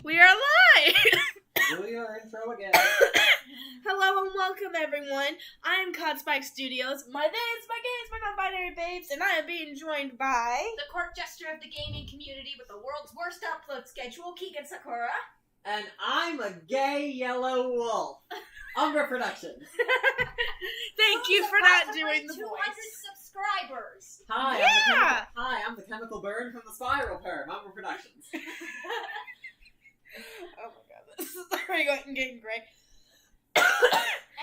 We are live! Do your intro again. Hello and welcome, everyone. I am Cod Spike Studios. My name is my non-binary babes, and I am being joined by the court jester of the gaming community with the world's worst upload schedule, Keegan Sakura. And I'm a gay yellow wolf. Umbra Productions. Thank you for not doing the 200 voice. subscribers. Hi, Yeah. I'm the chemical bird from the Spiral Perm. Umbra Productions. Oh my god, this is already getting great.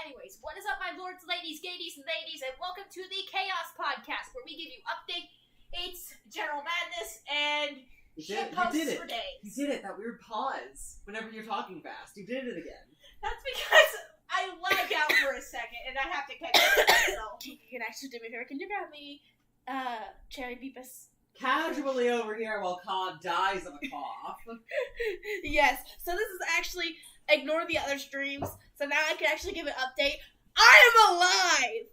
Anyways, what is up, my lords, ladies, gaydies, and ladies, and welcome to the Chaos Podcast, where we give you updates, general madness, and shit posts You did it. for days. You did it. That weird pause whenever you're talking fast. You did it again. That's because I lag out for a second, and I have to catch up myself. You can actually do me a favor. Can you grab me, Cherry Beepus? Casually over here while Cod dies of a cough. Yes, so this is actually, ignore the other streams, so now I can actually give an update. I am alive!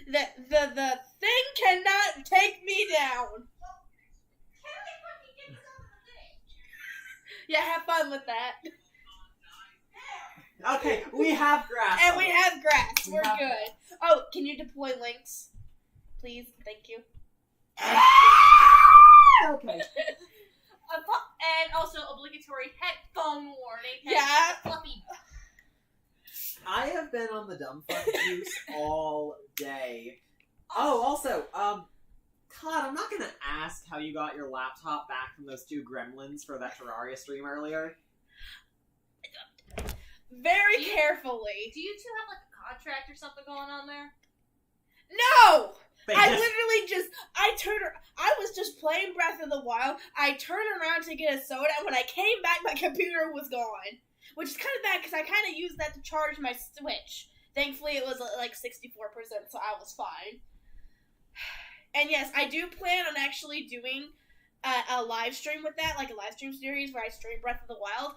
The thing cannot take me down. Yeah, have fun with that. Okay, we have grass. And we have grass. We're have good. Oh, can you deploy links? Please? Thank you. Okay. And also obligatory headphone warning. Yeah. Fluffy. I have been on the dumb fuck juice all day. Oh, also, Cod, I'm not gonna ask how you got your laptop back from those two gremlins for that Terraria stream earlier. Very carefully. Do you two have like a contract or something going on there? No! They I just- literally I was just playing Breath of the Wild. I turned around to get a soda, and when I came back, my computer was gone. Which is kind of bad, because I kind of used that to charge my Switch. Thankfully, it was like 64%, so I was fine. And yes, I do plan on actually doing a live stream with that, like a live stream series where I stream Breath of the Wild.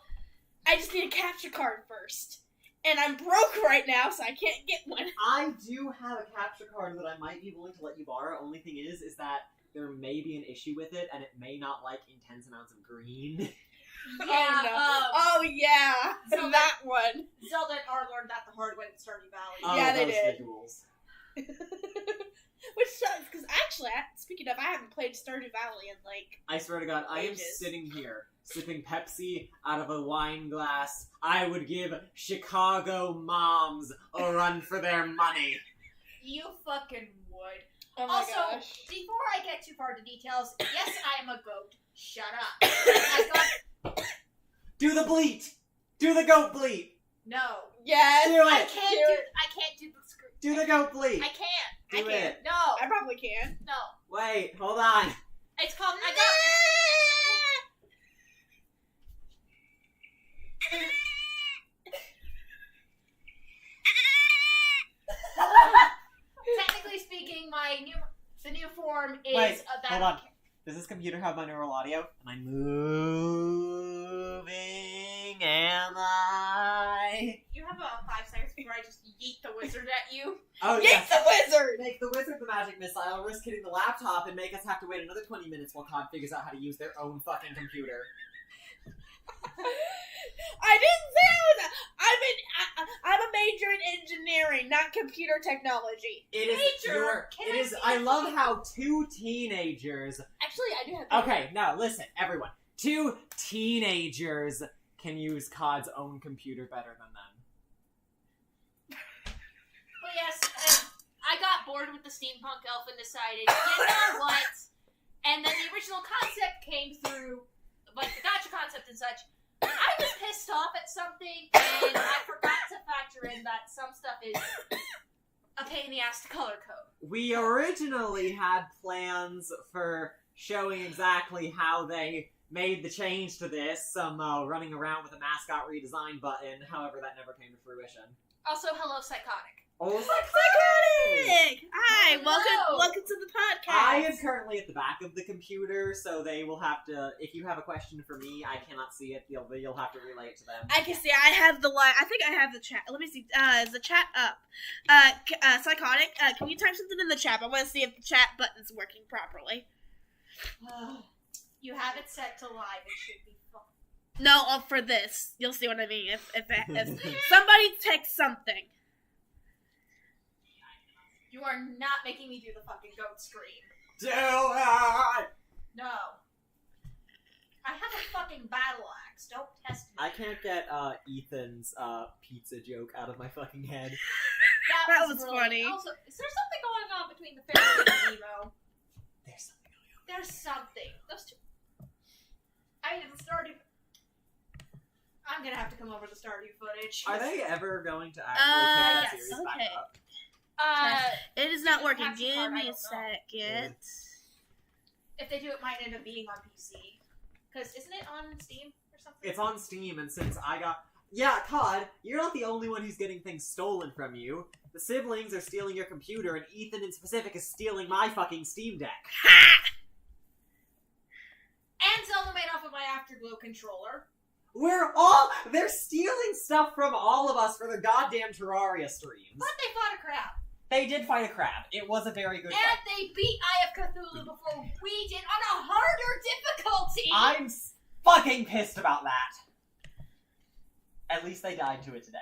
I just need a capture card first. And I'm broke right now, so I can't get one. I do have a capture card that I might be willing to let you borrow. Only thing is that there may be an issue with it, and it may not like intense amounts of green. Yeah, Oh yeah, Zelda- that one. Zelda and R learned that the hard way in Stardew Valley. Yeah, they those did. Visuals. Which sucks, because actually, speaking of, I haven't played Stardew Valley in like... I swear to God, I am Ages. sitting here sipping Pepsi out of a wine glass. I would give Chicago moms a run for their money. You fucking would. Oh my Also, gosh. before I get too far into details, yes, I am a goat. Shut up. I got... Do the bleat. Do the goat bleat. No. Yes, Do it. I can't do the screw. Do the goat bleat. I can't. Do I can't. it. No. I probably can. No. Wait, hold on. It's called... Technically speaking, the new form is Wait, that. hold on. Does this computer have binaural audio? Am I moving? Am I? You have 5 seconds before I just yeet the wizard at you. Oh, Get yes. the wizard! Make the wizard the magic missile, risk hitting the laptop, and make us have to wait another 20 minutes while Cod figures out how to use their own fucking computer. I didn't say I was... I'm a major in engineering, not computer technology. It is Major, your... can It I is... see I your love phone? how two teenagers... Actually, I do have... Okay, now listen, everyone. Two teenagers can use Cod's own computer better than them. But yes, I got bored with the steampunk elf and decided, you know what? And then the original concept came through, like the gacha concept and such. I was pissed off at something, and I forgot to factor in that some stuff is a pain in the ass to color code. We originally had plans for showing exactly how they made the change to this, some running around with a mascot redesign button, however that never came to fruition. Also, hello, Psychotic. Oh, Psychotic! Hi, Hello. welcome to the podcast. I am currently at the back of the computer, so they will have to, if you have a question for me, I cannot see it, you'll have to relay it to them. I can see. I have the line. I think I have the chat. Let me see. Is the chat up? Psychotic. Can you type something in the chat? I want to see if the chat button's working properly. You You have it set to live. It should be fun. No, for this. You'll see what I mean. If somebody texts something. You are not making me do the fucking goat scream. Do it! No. I have a fucking battle axe. Don't test me. I can't get Ethan's pizza joke out of my fucking head. That was brilliant. funny. Also, is there something going on between the fairy and Nemo? There's something going on. There's something. Those two. I mean, the Stardew. I'm gonna have to come over the Stardew footage. Are they ever going to actually pick that yes. series Okay. back up? It is not working. Capture Give card, I me a don't second. If they do, it might end up being on PC. Because isn't it on Steam or something? It's on Steam, and since I got... Yeah, Cod, you're not the only one who's getting things stolen from you. The siblings are stealing your computer, and Ethan in specific is stealing my fucking Steam Deck. And Zelda made off of my Afterglow controller. They're stealing stuff from all of us for the goddamn Terraria streams. But they fought a crab. They did fight a crab. It was a very good And fight. they beat Eye of Cthulhu before we did on a harder difficulty. I'm fucking pissed about that. At least they died to it today.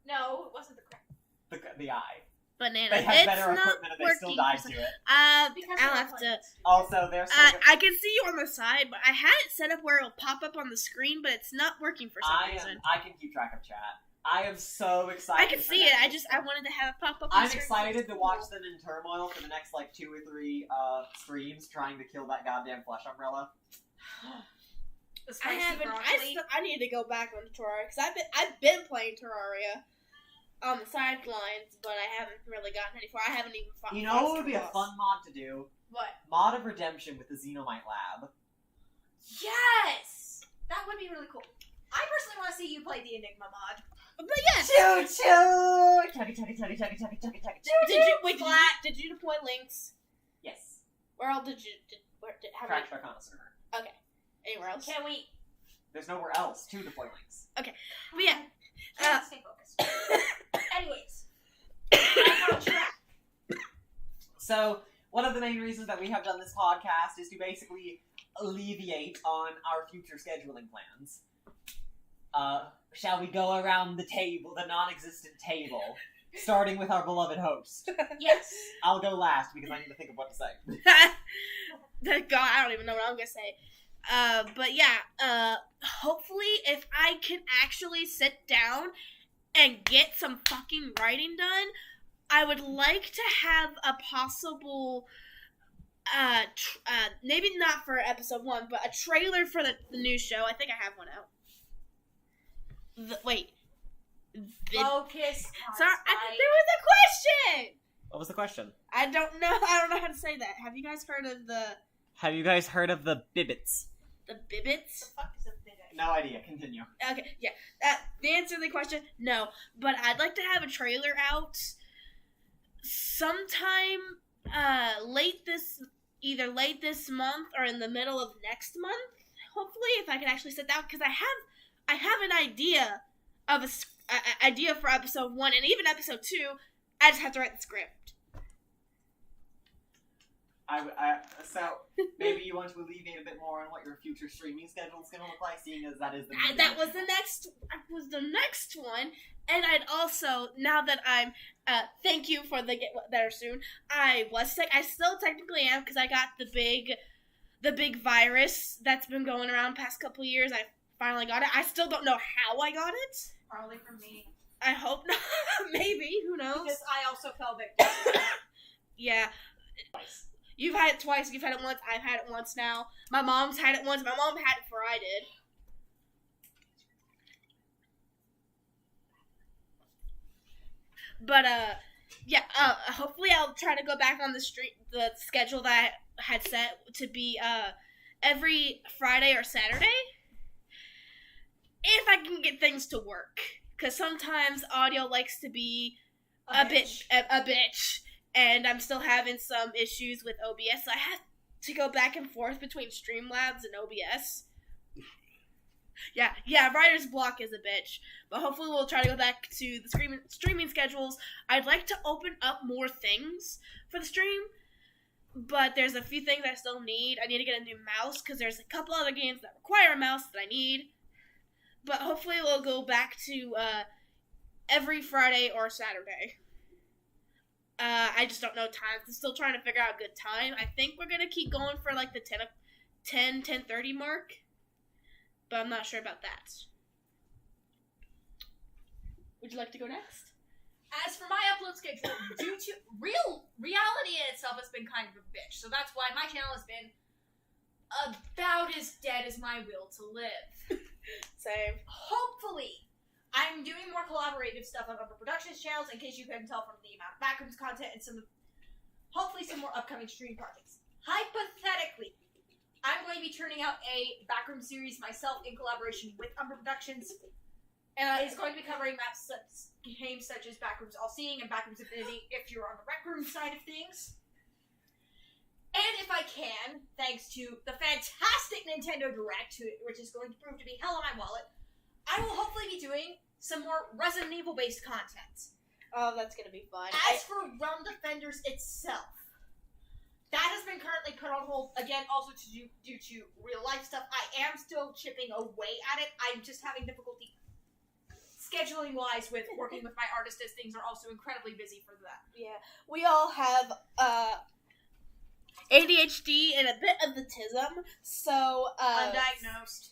No, it wasn't the crab. The eye. Banana. They had It's better not equipment and they still working died for to it. Because I'll they're have to. planes. Also, there's I can see you on the side, but I had it set up where it'll pop up on the screen, but it's not working for some reason. I can keep track of chat. I am so excited. I can for see it. next I wanted to have it pop up on I'm the screen. excited to watch them in turmoil for the next, 2 or 3 streams trying to kill that goddamn flesh umbrella. The I spicy haven't. broccoli. I need to go back on Terraria because I've been playing Terraria on the sidelines, but I haven't really gotten any far. I haven't even fought. You know what would be a fun mod to do? What? Mod of Redemption with the Xenomite Lab. Yes! That would be really cool. I personally want to see you play the Enigma mod. But yes. Choo choo! Chuggy chuggy chuggy chuggy chuggy chuggy chuggy. Did you deploy links? Yes. Where else did you? Have Crash Arcana server. Okay. Anywhere else? Can we? There's nowhere else to deploy links. But yeah. Stay focused. Anyways. Back on track. So, one of the main reasons that we have done this podcast is to basically alleviate on our future scheduling plans. Shall we go around the table, the non-existent table, starting with our beloved host? Yes. I'll go last because I need to think of what to say. God, I don't even know what I'm gonna say. But yeah, hopefully if I can actually sit down and get some fucking writing done, I would like to have a possible, maybe not for episode 1, but a trailer for the new show. I think I have one out. Wait. Focus. Sorry, there was a question! What was the question? I don't know how to say that. Have you guys heard of the Bibbits? the Bibbits? The fuck is a bit of No idea. Continue. Okay, yeah. The answer to the question, no. But I'd like to have a trailer out sometime either late this month or in the middle of next month. Hopefully, if I can actually sit down, because I have an idea of a idea for episode 1 and even episode 2. I just have to write the script. So maybe you want to alleviate a bit more on what your future streaming schedule is going to look like, seeing as that is the That was the next one, and I'd also, now that I'm thank you for the get better soon. I was sick. I still technically am because I got the big virus that's been going around past couple years. I finally got it. I still don't know how I got it. Probably from me. I hope not. Maybe, who knows? Because I also fell victim. Yeah. You've had it twice. You've had it once. I've had it once now. My mom's had it once. My mom had it before I did. But, yeah, hopefully I'll try to go back on the schedule that I had set to be, every Friday or Saturday. If I can get things to work. Because sometimes audio likes to be a bitch. And I'm still having some issues with OBS. So I have to go back and forth between Streamlabs and OBS. Yeah, writer's block is a bitch. But hopefully we'll try to go back to the streaming schedules. I'd like to open up more things for the stream. but there's a few things I still need. I need to get a new mouse, because there's a couple other games that require a mouse that I need. But hopefully we'll go back to every Friday or Saturday. I just don't know times. I'm still trying to figure out a good time. I think we're going to keep going for like the 10:30 mark. But I'm not sure about that. Would you like to go next? As for my upload schedule, due to reality in itself has been kind of a bitch. So that's why my channel has been about as dead as my will to live. Same. Hopefully, I'm doing more collaborative stuff on Umbra Productions channels, in case you couldn't tell from the amount of Backrooms content and hopefully some more upcoming stream projects. Hypothetically, I'm going to be turning out a Backroom series myself in collaboration with Umbra Productions. And it's going to be covering games such as Backrooms All Seeing and Backrooms Infinity if you're on the Rec Room side of things. And if I can, thanks to the fantastic Nintendo Direct, which is going to prove to be hell on my wallet, I will hopefully be doing some more Resident Evil based content. Oh, that's going to be fun. As for Realm Defenders itself, that has been currently put on hold, again, also due to real life stuff. I am still chipping away at it. I'm just having difficulty scheduling wise with working with my artist, as things are also incredibly busy for that. Yeah, we all have ADHD and a bit of autism, so Undiagnosed.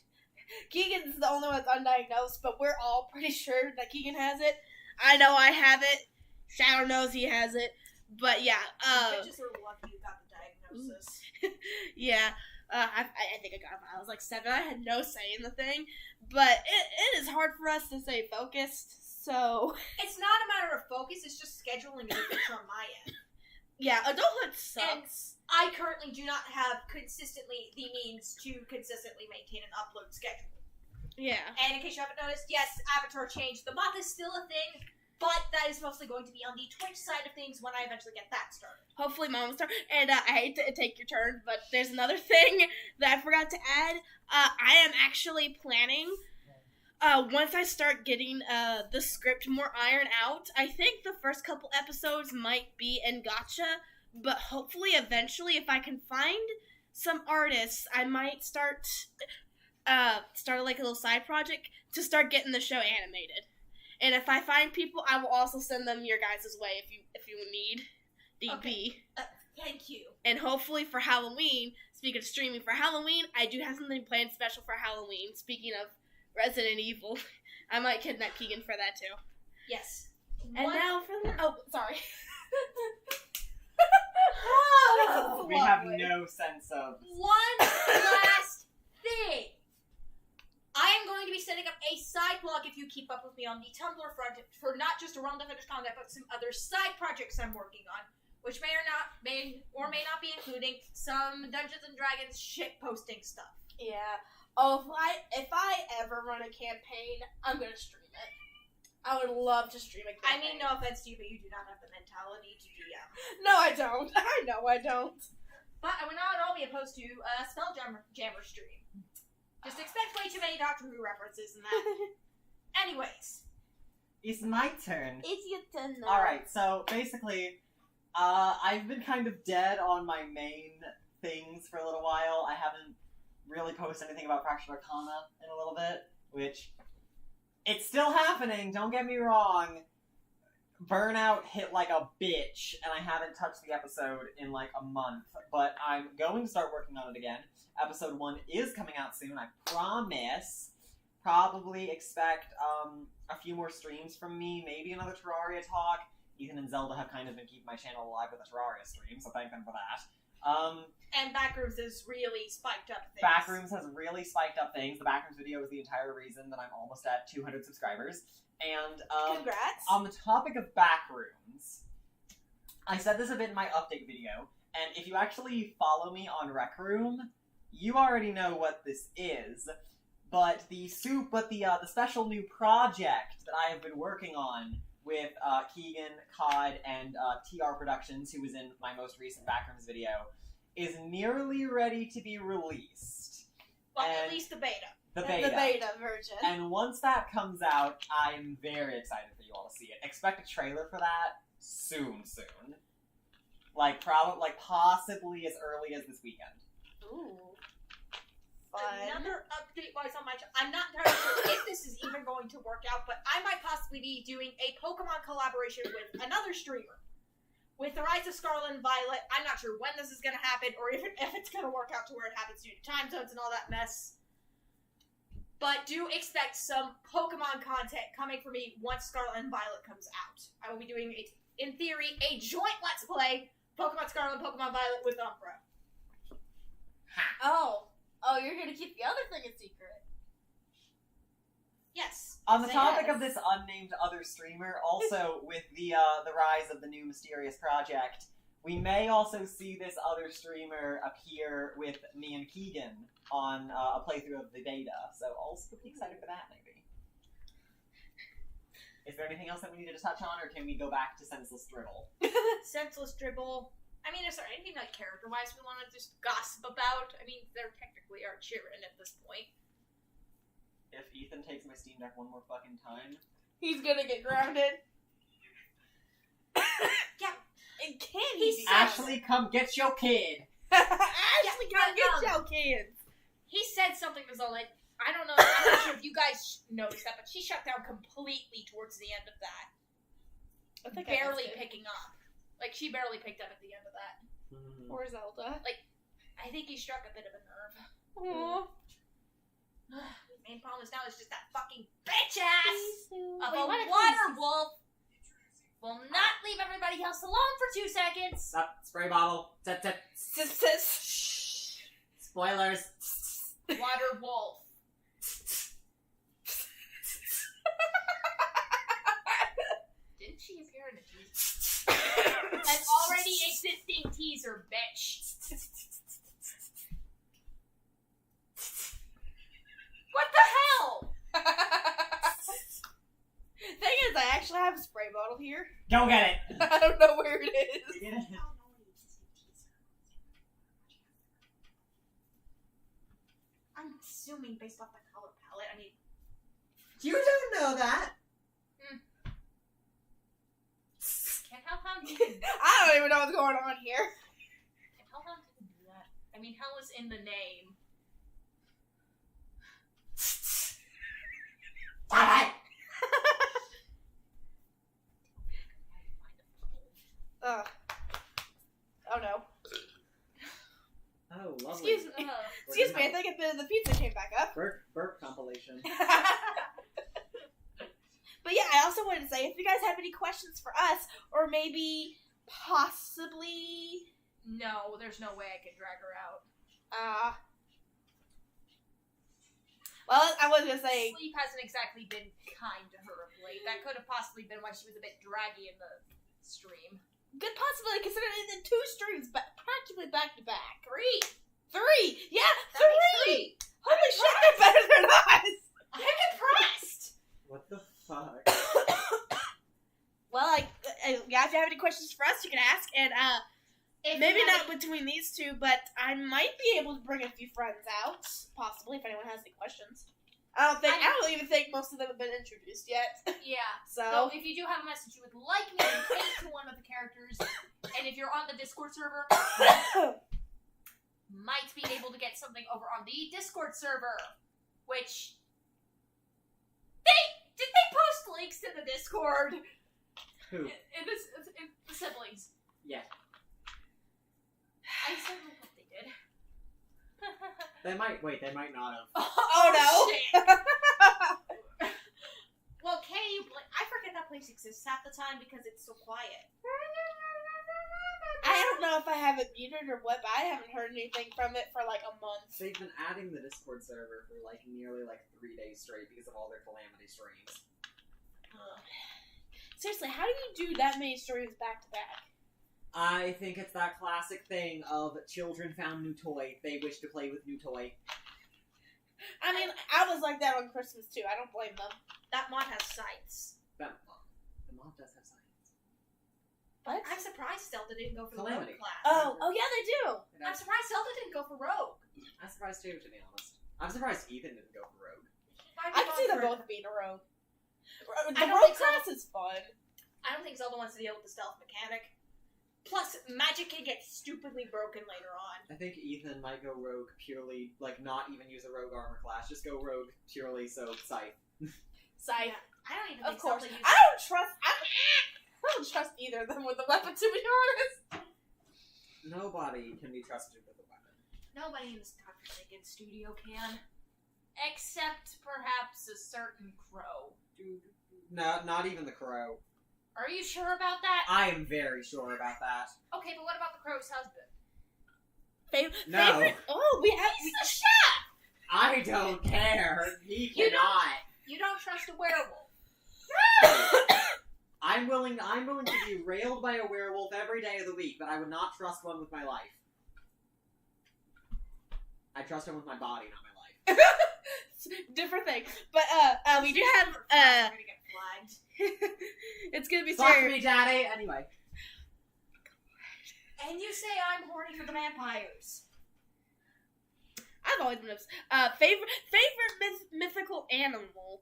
Keegan's the only one that's undiagnosed, but we're all pretty sure that Keegan has it. I know I have it. Shadow knows he has it, but yeah. Bitches are lucky you got the diagnosis. Yeah. I think I got it when I was like 7. I had no say in the thing, but it is hard for us to stay focused, so... It's not a matter of focus, it's just scheduling is a bitch on my end. Yeah, adulthood sucks. And I currently do not have consistently the means to consistently maintain an upload schedule. Yeah. And in case you haven't noticed, yes, Avatar changed. The moth is still a thing, but that is mostly going to be on the Twitch side of things when I eventually get that started. Hopefully Mom will start. And I hate to take your turn, but there's another thing that I forgot to add. I am actually planning, once I start getting the script more ironed out, I think the first couple episodes might be in gacha, but hopefully eventually if I can find some artists, I might start like a little side project to start getting the show animated. And if I find people, I will also send them your guys' way if you need DP. Okay. Thank you. And hopefully for Halloween, speaking of streaming, for Halloween, I do have something planned special for Halloween. Speaking of Resident Evil, I might kidnap Keegan for that too. Yes. And now for the... Oh, sorry. We have no sense of... One last thing. I am going to be setting up a side blog, if you keep up with me on the Tumblr front, for not just a Realm Defenders content, but some other side projects I'm working on, which may or may not be including some Dungeons and Dragons shit posting stuff. Yeah. Oh, if I ever run a campaign, I'm gonna stream it. I would love to stream a campaign. I mean, no offense to you, but you do not have the mentality to DM. No, I don't. I know I don't. But I would not at all be opposed to a Spelljammer stream. Just expect way too many Doctor Who references in that. Anyways. It's my turn. It's your turn now. Alright, so basically, I've been kind of dead on my main things for a little while. I haven't really posted anything about Fractured Arcana in a little bit, which, it's still happening, don't get me wrong. Burnout hit like a bitch, and I haven't touched the episode in like a month, but I'm going to start working on it again. Episode 1 is coming out soon, I promise. Probably expect a few more streams from me, maybe another Terraria talk. Ethan and Zelda have kind of been keeping my channel alive with a Terraria stream, so thank them for that. And Backrooms has really spiked up things. Backrooms has really spiked up things. The Backrooms video is the entire reason that I'm almost at 200 subscribers. And congrats. On the topic of Backrooms, I said this a bit in my update video, and if you actually follow me on Rec Room, you already know what this is. But the special new project that I have been working on with Keegan, Cod, and TR Productions, who was in my most recent Backrooms video, is nearly ready to be released. Well, at least the beta. The beta version. And once that comes out, I'm very excited for you all to see it. Expect a trailer for that soon. Possibly as early as this weekend. Ooh. Fun. Another update-wise on my I'm not entirely sure if this is even going to work out, but I might possibly be doing a Pokemon collaboration with another streamer. With the Rise of Scarlet and Violet, I'm not sure when this is going to happen, or if it's going to work out to where it happens due to time zones and all that mess. But do expect some Pokemon content coming for me once Scarlet and Violet comes out. I will be doing, in theory, a joint Let's Play Pokemon Scarlet and Pokemon Violet with Umbra. Oh, you're gonna keep the other thing a secret. Yes. On the topic Yes. of this unnamed other streamer, also with the rise of the new mysterious project, we may also see this other streamer appear with me and Keegan on a playthrough of the beta. So also be excited for that, maybe. Is there anything else that we needed to touch on, or can we go back to Senseless Dribble? Senseless Dribble. I mean, is there anything like character-wise we want to just gossip about? I mean, they're technically our children at this point. If Ethan takes my Steam Deck one more fucking time. He's gonna get grounded. Yeah. And can He he? Ashley, come get your kid! Ashley, Yeah, come get your kids. He said something that was all like, I don't know, I'm not sure if you guys noticed that, but she shut down completely towards the end of that. I think Barely I missed it. picking up. Like, she barely picked up at the end of that. Poor Zelda. I think he struck a bit of a nerve. Aww. Main problem is now it's just that fucking bitch ass of Wait, a what water wolf will not leave everybody else alone for 2 seconds. Stop. Spray bottle. Shh. Spoilers. Water wolf. Didn't she appear in a teaser? An already existing teaser, bitch. What the hell? Thing is, I actually have a spray bottle here. Go get it. I don't know where it is. I'm assuming based off the color palette. I mean, You don't know that. can Hellhound even I don't even know what's going on here. Can Hellhound even do that? I mean, hell is in the name. Alright. Oh no. Oh, lovely. Excuse me, I think the pizza came back up. Burp compilation. But yeah, I also wanted to say, if you guys have any questions for us, or maybe, possibly... No, there's no way I could drag her out. Well, I was gonna say... Sleep hasn't exactly been kind to her of late. That could have possibly been why she was a bit draggy in the stream. Good possibility, considering the 2 streams practically back to back. 3! 3! Yeah, That 3! Holy shit, they're better than us! I'm impressed! What the fuck? Well, yeah, if you have any questions for us, you can ask, and, If maybe you not have between these 2, but I might be able to bring a few friends out, possibly, if anyone has any questions. I don't even think most of them have been introduced yet. Yeah. So, So if you do have a message you would like me to take to one of the characters, and if you're on the Discord server, might be able to get something over on the Discord server, which did they post links to the Discord? Who? In the siblings. Yeah. I certainly hope they did. They might not have. Oh, no. Shit. Well, I forget that place exists half the time because it's so quiet. I don't know if I have it muted or what, but I haven't heard anything from it for like a month. They've been adding the Discord server for nearly 3 days straight because of all their Calamity streams. Seriously, how do you do that many streams back to back? I think it's that classic thing of children found new toy, they wish to play with new toy. I mean, I was like that on Christmas too. I don't blame them. That mod has sights. The mod does have science. What? I'm surprised Zelda didn't go for the Calamity. Rogue class. Oh yeah, they do. I'm surprised Zelda didn't go for Rogue. I'm surprised too, to be honest. I'm surprised Ethan didn't go for Rogue. I can see them both being a rogue. The I don't rogue think so. class is fun. I don't think Zelda wants to deal with the stealth mechanic. Plus, magic can get stupidly broken later on. I think Ethan might go rogue purely, like, not even use a rogue armor class. Just go rogue purely so Scythe. Scythe. I don't even Of think course. Zelda uses... I don't trust either of them with a weapon, to be honest. Nobody can be trusted with a weapon. Nobody in this godforsaken studio can. Except, perhaps, a certain crow. No, not even the crow. Are you sure about that? I am very sure about that. Okay, but what about the crow's husband? No. Favorite? Oh, we have... He's the chef! I don't care. He cannot. You don't trust a werewolf. I'm willing to be railed by a werewolf every day of the week, but I would not trust one with my life. I trust him with my body, not my life. Different thing. But, we do have, We're gonna get flagged. it's gonna be Fuck serious. me, daddy! Anyway. And you say I'm horny for the vampires. I've always been favorite mythical animal.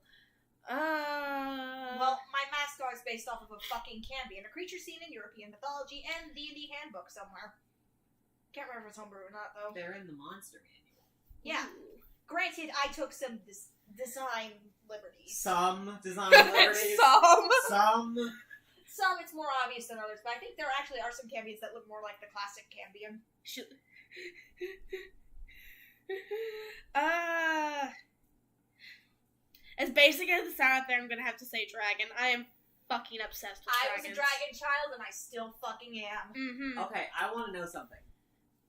Well, my mascot is based off of a fucking Cambion, a creature seen in European mythology and D&D handbook somewhere. Can't remember if it's homebrew or not, though. They're in the monster manual. Yeah. Ooh. Granted, I took some design liberties. Some design liberties. Some. Some it's more obvious than others, but I think there actually are some Cambions that look more like the classic Cambion. As basic as it sounds out there, I'm gonna have to say dragon. I am fucking obsessed with I dragons. was a dragon child, and I still fucking am. Mm-hmm. Okay, I want to know something.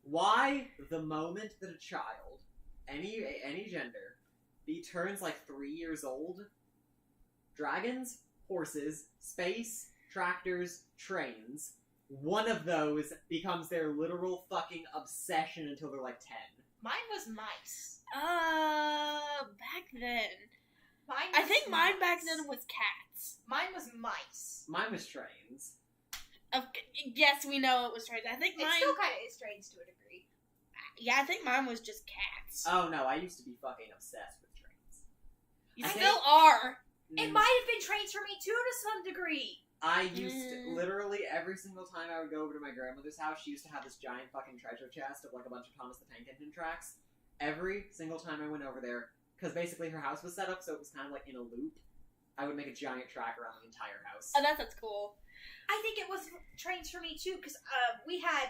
Why, the moment that a child, any gender, turns like 3 years old, dragons, horses, space, tractors, trains, one of those becomes their literal fucking obsession until they're like 10. Mine was mice. Back then. I think mine back then was cats. Mine was mice. Mine was trains. Yes, we know it was trains. I think It mine. still kind of is trains to a degree. Yeah, I think mine was just cats. Oh no, I used to be fucking obsessed with trains. You I still think- are. It might have been trains for me too, to some degree. I used to, literally every single time I would go over to my grandmother's house, she used to have this giant fucking treasure chest of like a bunch of Thomas the Tank Engine tracks. Every single time I went over there, because basically her house was set up so it was kind of like in a loop, I would make a giant track around the entire house. Oh, that's cool. I think it was trains for me too, because we had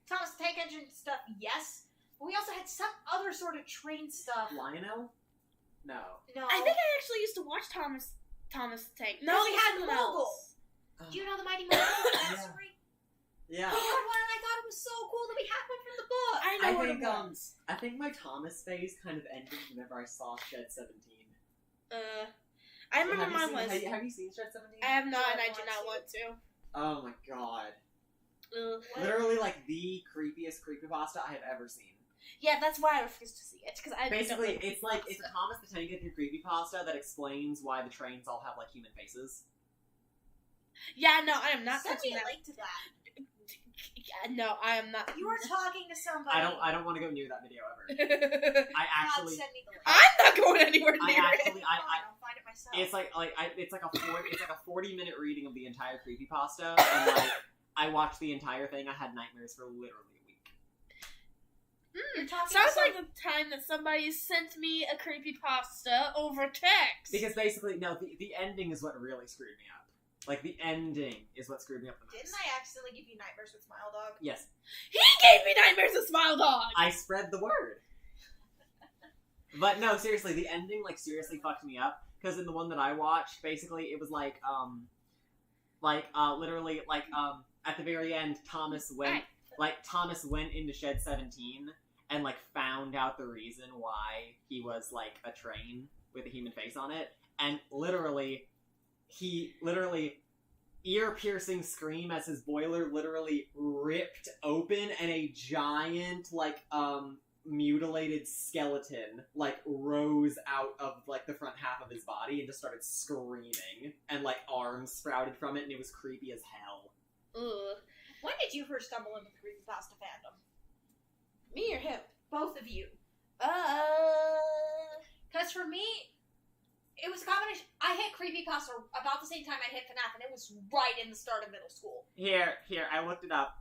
Thomas the Tank Engine stuff, yes, but we also had some other sort of train stuff. Lionel? No. No. I think I actually used to watch Thomas the Tank. No, we had someone Mogul. else. Do you know the Mighty Mogul? That Yeah. story? Yeah. We had one, and I thought it was so cool that we had one from the book. I know what it think was. I think my Thomas phase kind of ended whenever I saw Shed 17. I remember mine was. Have you seen Shed 17? I have not, and I I do want not to. want to. Oh my god. Ugh. What? Literally like the creepiest creepypasta I have ever seen. Yeah, that's why I refuse to see it, because I Basically, don't like it's like it's a creepypasta. Thomas the Tank Engine creepypasta that explains why the trains all have like human faces. Yeah, no, I am not Send me touching a that. link to that. Yeah, no, I am not. You were talking to somebody. I don't want to go near that video ever. I God, actually send me the link. I'm not going anywhere I near actually it. Fine, I'll find it myself. it's like it's like a 40-minute reading of the entire creepypasta, and like I watched the entire thing. I had nightmares for literally a week. You're talking Sounds to like the time that somebody sent me a creepypasta over text. Because basically, no, the ending is what really screwed me up. Like, the ending is what screwed me up the most. Didn't I accidentally give you nightmares with Smile Dog? Yes. He gave me nightmares of Smile Dog! I spread the word. But no, seriously, the ending, like, seriously fucked me up. Because in the one that I watched, basically, it was literally, at the very end, Thomas went into Shed 17 and, like, found out the reason why he was, like, a train with a human face on it. And he ear-piercing scream as his boiler literally ripped open and a giant, mutilated skeleton, rose out of, the front half of his body and just started screaming. And, arms sprouted from it and it was creepy as hell. Ugh. When did you first stumble into the creepypasta fandom? Me or him? Both of you. Uh... Because for me, It was a combination. I hit Creepypasta about the same time I hit FNAF, and it was right in the start of middle school. Here, I looked it up.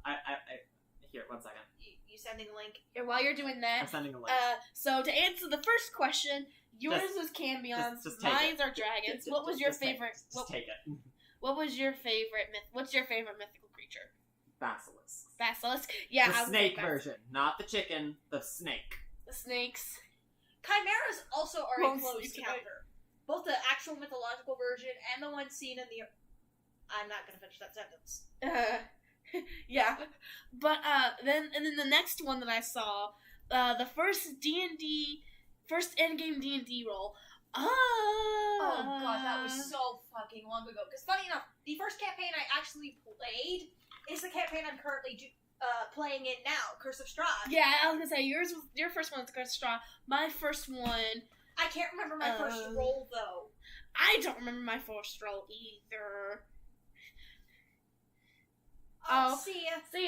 Here, 1 second. You sending a link? Here, while you're doing that, I'm sending a link. so to answer the first question, yours was Cambions, just take mine's are dragons. What was your favorite? Take it. What was your favorite myth? What's your favorite mythical creature? Basilisk. Basilisk. Yeah, The snake version, not the chicken. The snake. The snakes. Chimeras also are a close Sleep counter. Both the actual mythological version and the one seen in the... I'm not gonna finish that sentence. Yeah, but then the next one that I saw, the first D&D, first endgame D&D roll. Oh god, that was so fucking long ago. Because funny enough, the first campaign I actually played is the campaign I'm currently playing in now, Curse of Strahd. Yeah, I was gonna say your first one was Curse of Strahd. My first one. I can't remember my first roll though. I don't remember my first roll either. Oh, see ya. See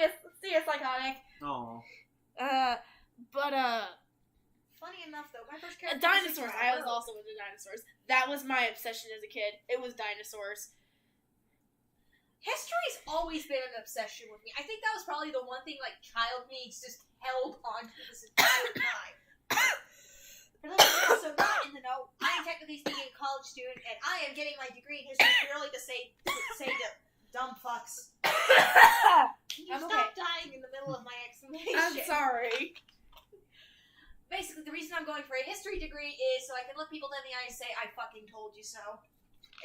ya, Psychotic. Oh. But Funny enough though, my first character dinosaurs. was I was also into dinosaurs. That was my obsession as a kid. It was dinosaurs. History's always been an obsession with me. I think that was probably the one thing like child needs just held on to this entire time. For those of you also not in the know, I am technically speaking a college student, and I am getting my degree in history purely to say to dumb fucks. Can you stop dying in the middle of my explanation? I'm sorry. Basically, the reason I'm going for a history degree is so I can look people in the eye and say, I fucking told you so.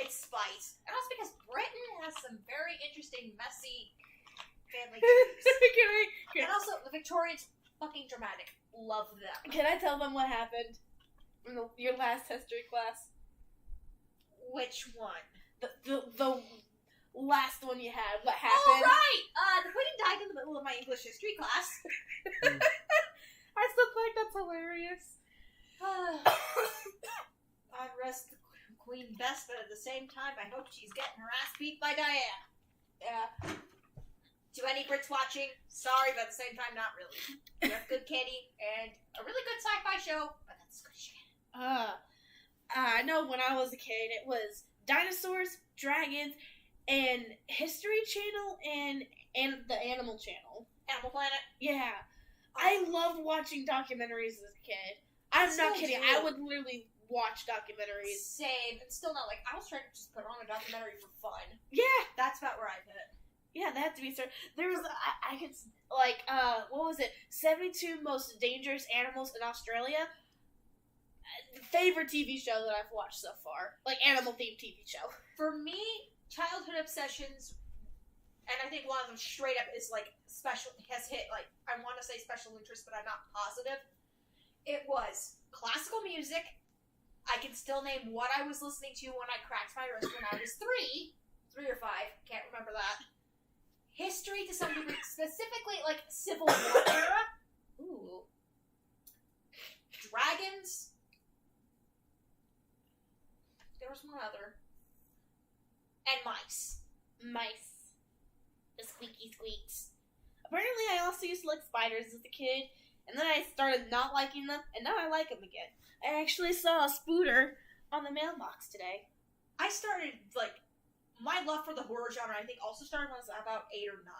It's spite. And also because Britain has some very interesting, messy family trees. And also, the Victorians, fucking dramatic. Love them. Can I tell them what happened in your last history class? Which one? The last one you had. What Oh, happened? right! The Queen died in the middle of my English history class. I still think that's hilarious. God rest the Queen best, but at the same time, I hope she's getting her ass beat by Diana. Yeah. To any Brits watching, sorry, but at the same time, not really. We have good candy and a really good sci-fi show, but that's good shit. I know when I was a kid, it was dinosaurs, dragons, and History Channel and the Animal Channel. Animal Planet. Yeah. I loved watching documentaries as a kid. I'm not kidding. I would literally watch documentaries. Same. And still not like, I was trying to just put on a documentary for fun. Yeah. That's about where I put it. Yeah, that had to be certain. There was, I could, like, what was it? 72 most dangerous animals in Australia. Favorite TV show that I've watched so far. Like, animal-themed TV show. For me, childhood obsessions, and I think one of them straight up is, like, has hit, like, I want to say special interest, but I'm not positive. It was classical music. I can still name what I was listening to when I cracked my wrist when I was 3 or 5, can't remember that. History to some degree, specifically, like, Civil War era. Ooh. Dragons. There was one other. And mice. Mice. The squeaky squeaks. Apparently, I also used to like spiders as a kid, and then I started not liking them, and now I like them again. I actually saw a spooter on the mailbox today. I started, like, my love for the horror genre, I think, also started when I was about 8 or 9.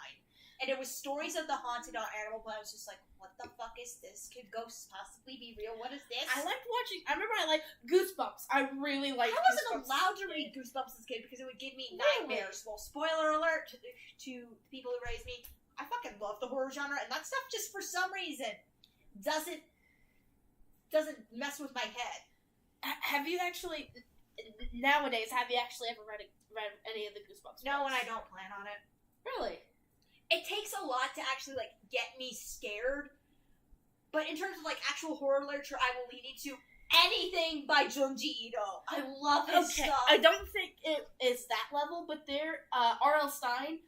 And it was stories of the haunted on Animal Planet. I was just like, what the fuck is this? Could ghosts possibly be real? What is this? I liked watching, I remember I liked Goosebumps. I really liked I wasn't allowed to read Goosebumps as a kid because it would give me nightmares. Well, spoiler alert to people who raised me. I fucking love the horror genre, and that stuff just for some reason doesn't mess with my head. Have you actually, nowadays, have you actually ever read any of the Goosebumps No, books? and I don't plan on it. Really? It takes a lot to actually, like, get me scared. But in terms of, like, actual horror literature, I will lean into anything by Junji Ito. I love his stuff. I don't think it is that level, but there, R.L. Stine,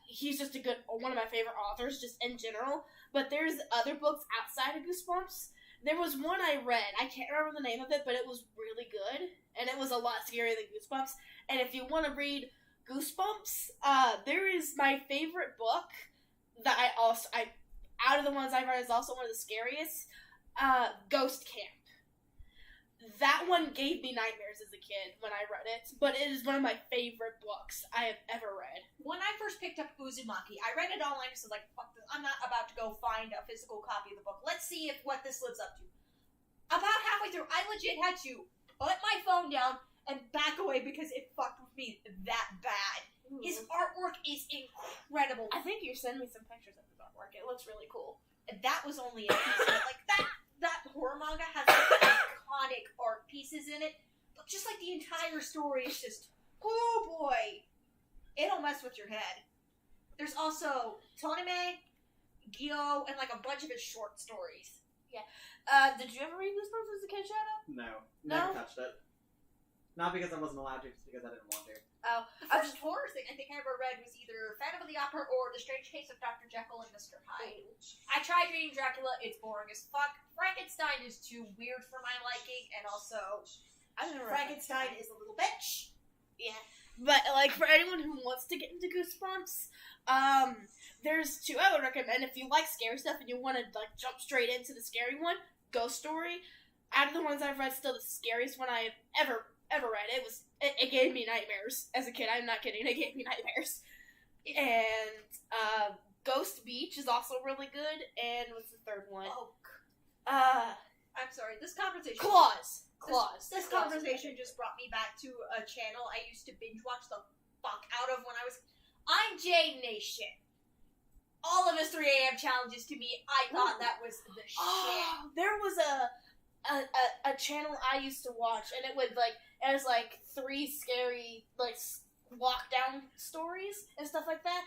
he's just one of my favorite authors, just in general. But there's other books outside of Goosebumps. There was one I read, I can't remember the name of it, but it was really good. And it was a lot scarier than Goosebumps. And if you want to read Goosebumps, there is my favorite book that I out of the ones I've read is also one of the scariest, Ghost Camp. that one gave me nightmares as a kid when I read it, but it is one of my favorite books I have ever read. When I first picked up Uzumaki, I read it online because I was like, fuck this, I'm not about to go find a physical copy of the book. Let's see what this lives up to. About halfway through, I legit had to put my phone down and back away because it fucked with me that bad. His artwork is incredible. I think you sent me some pictures of his artwork. It looks really cool. That was only a piece of it. Like, that horror manga has like, iconic art pieces in it, but just like the entire story is just, oh boy, it'll mess with your head. There's also Tonime, Gyo, and like a bunch of his short stories. Did you ever read Goosebumps as a kid, Shadow? No, No? never touched it. Not because I wasn't allowed to, just because I didn't want to. Oh, The first horror thing I think I ever read was either Phantom of the Opera or The Strange Case of Dr. Jekyll and Mr. Hyde. I tried reading Dracula, it's boring as fuck. Frankenstein is too weird for my liking, and also Frankenstein is a little bitch. Yeah. But, like, for anyone who wants to get into Goosebumps, there's two I would recommend. If you like scary stuff and you want to, like, jump straight into the scary one, Ghost Story. Out of the ones I've read, still the scariest one I've ever read. It gave me nightmares as a kid. I'm not kidding. It gave me nightmares. And, Ghost Beach is also really good. And what's the third one? I'm sorry, this conversation... Claws. This conversation just brought me back to a channel I used to binge watch the fuck out of when I was... I'm J Nation. All of his 3 a.m. challenges to me, I thought that was the shit. Oh, there was a channel I used to watch, and it was like 3 scary, like, lockdown stories and stuff like that.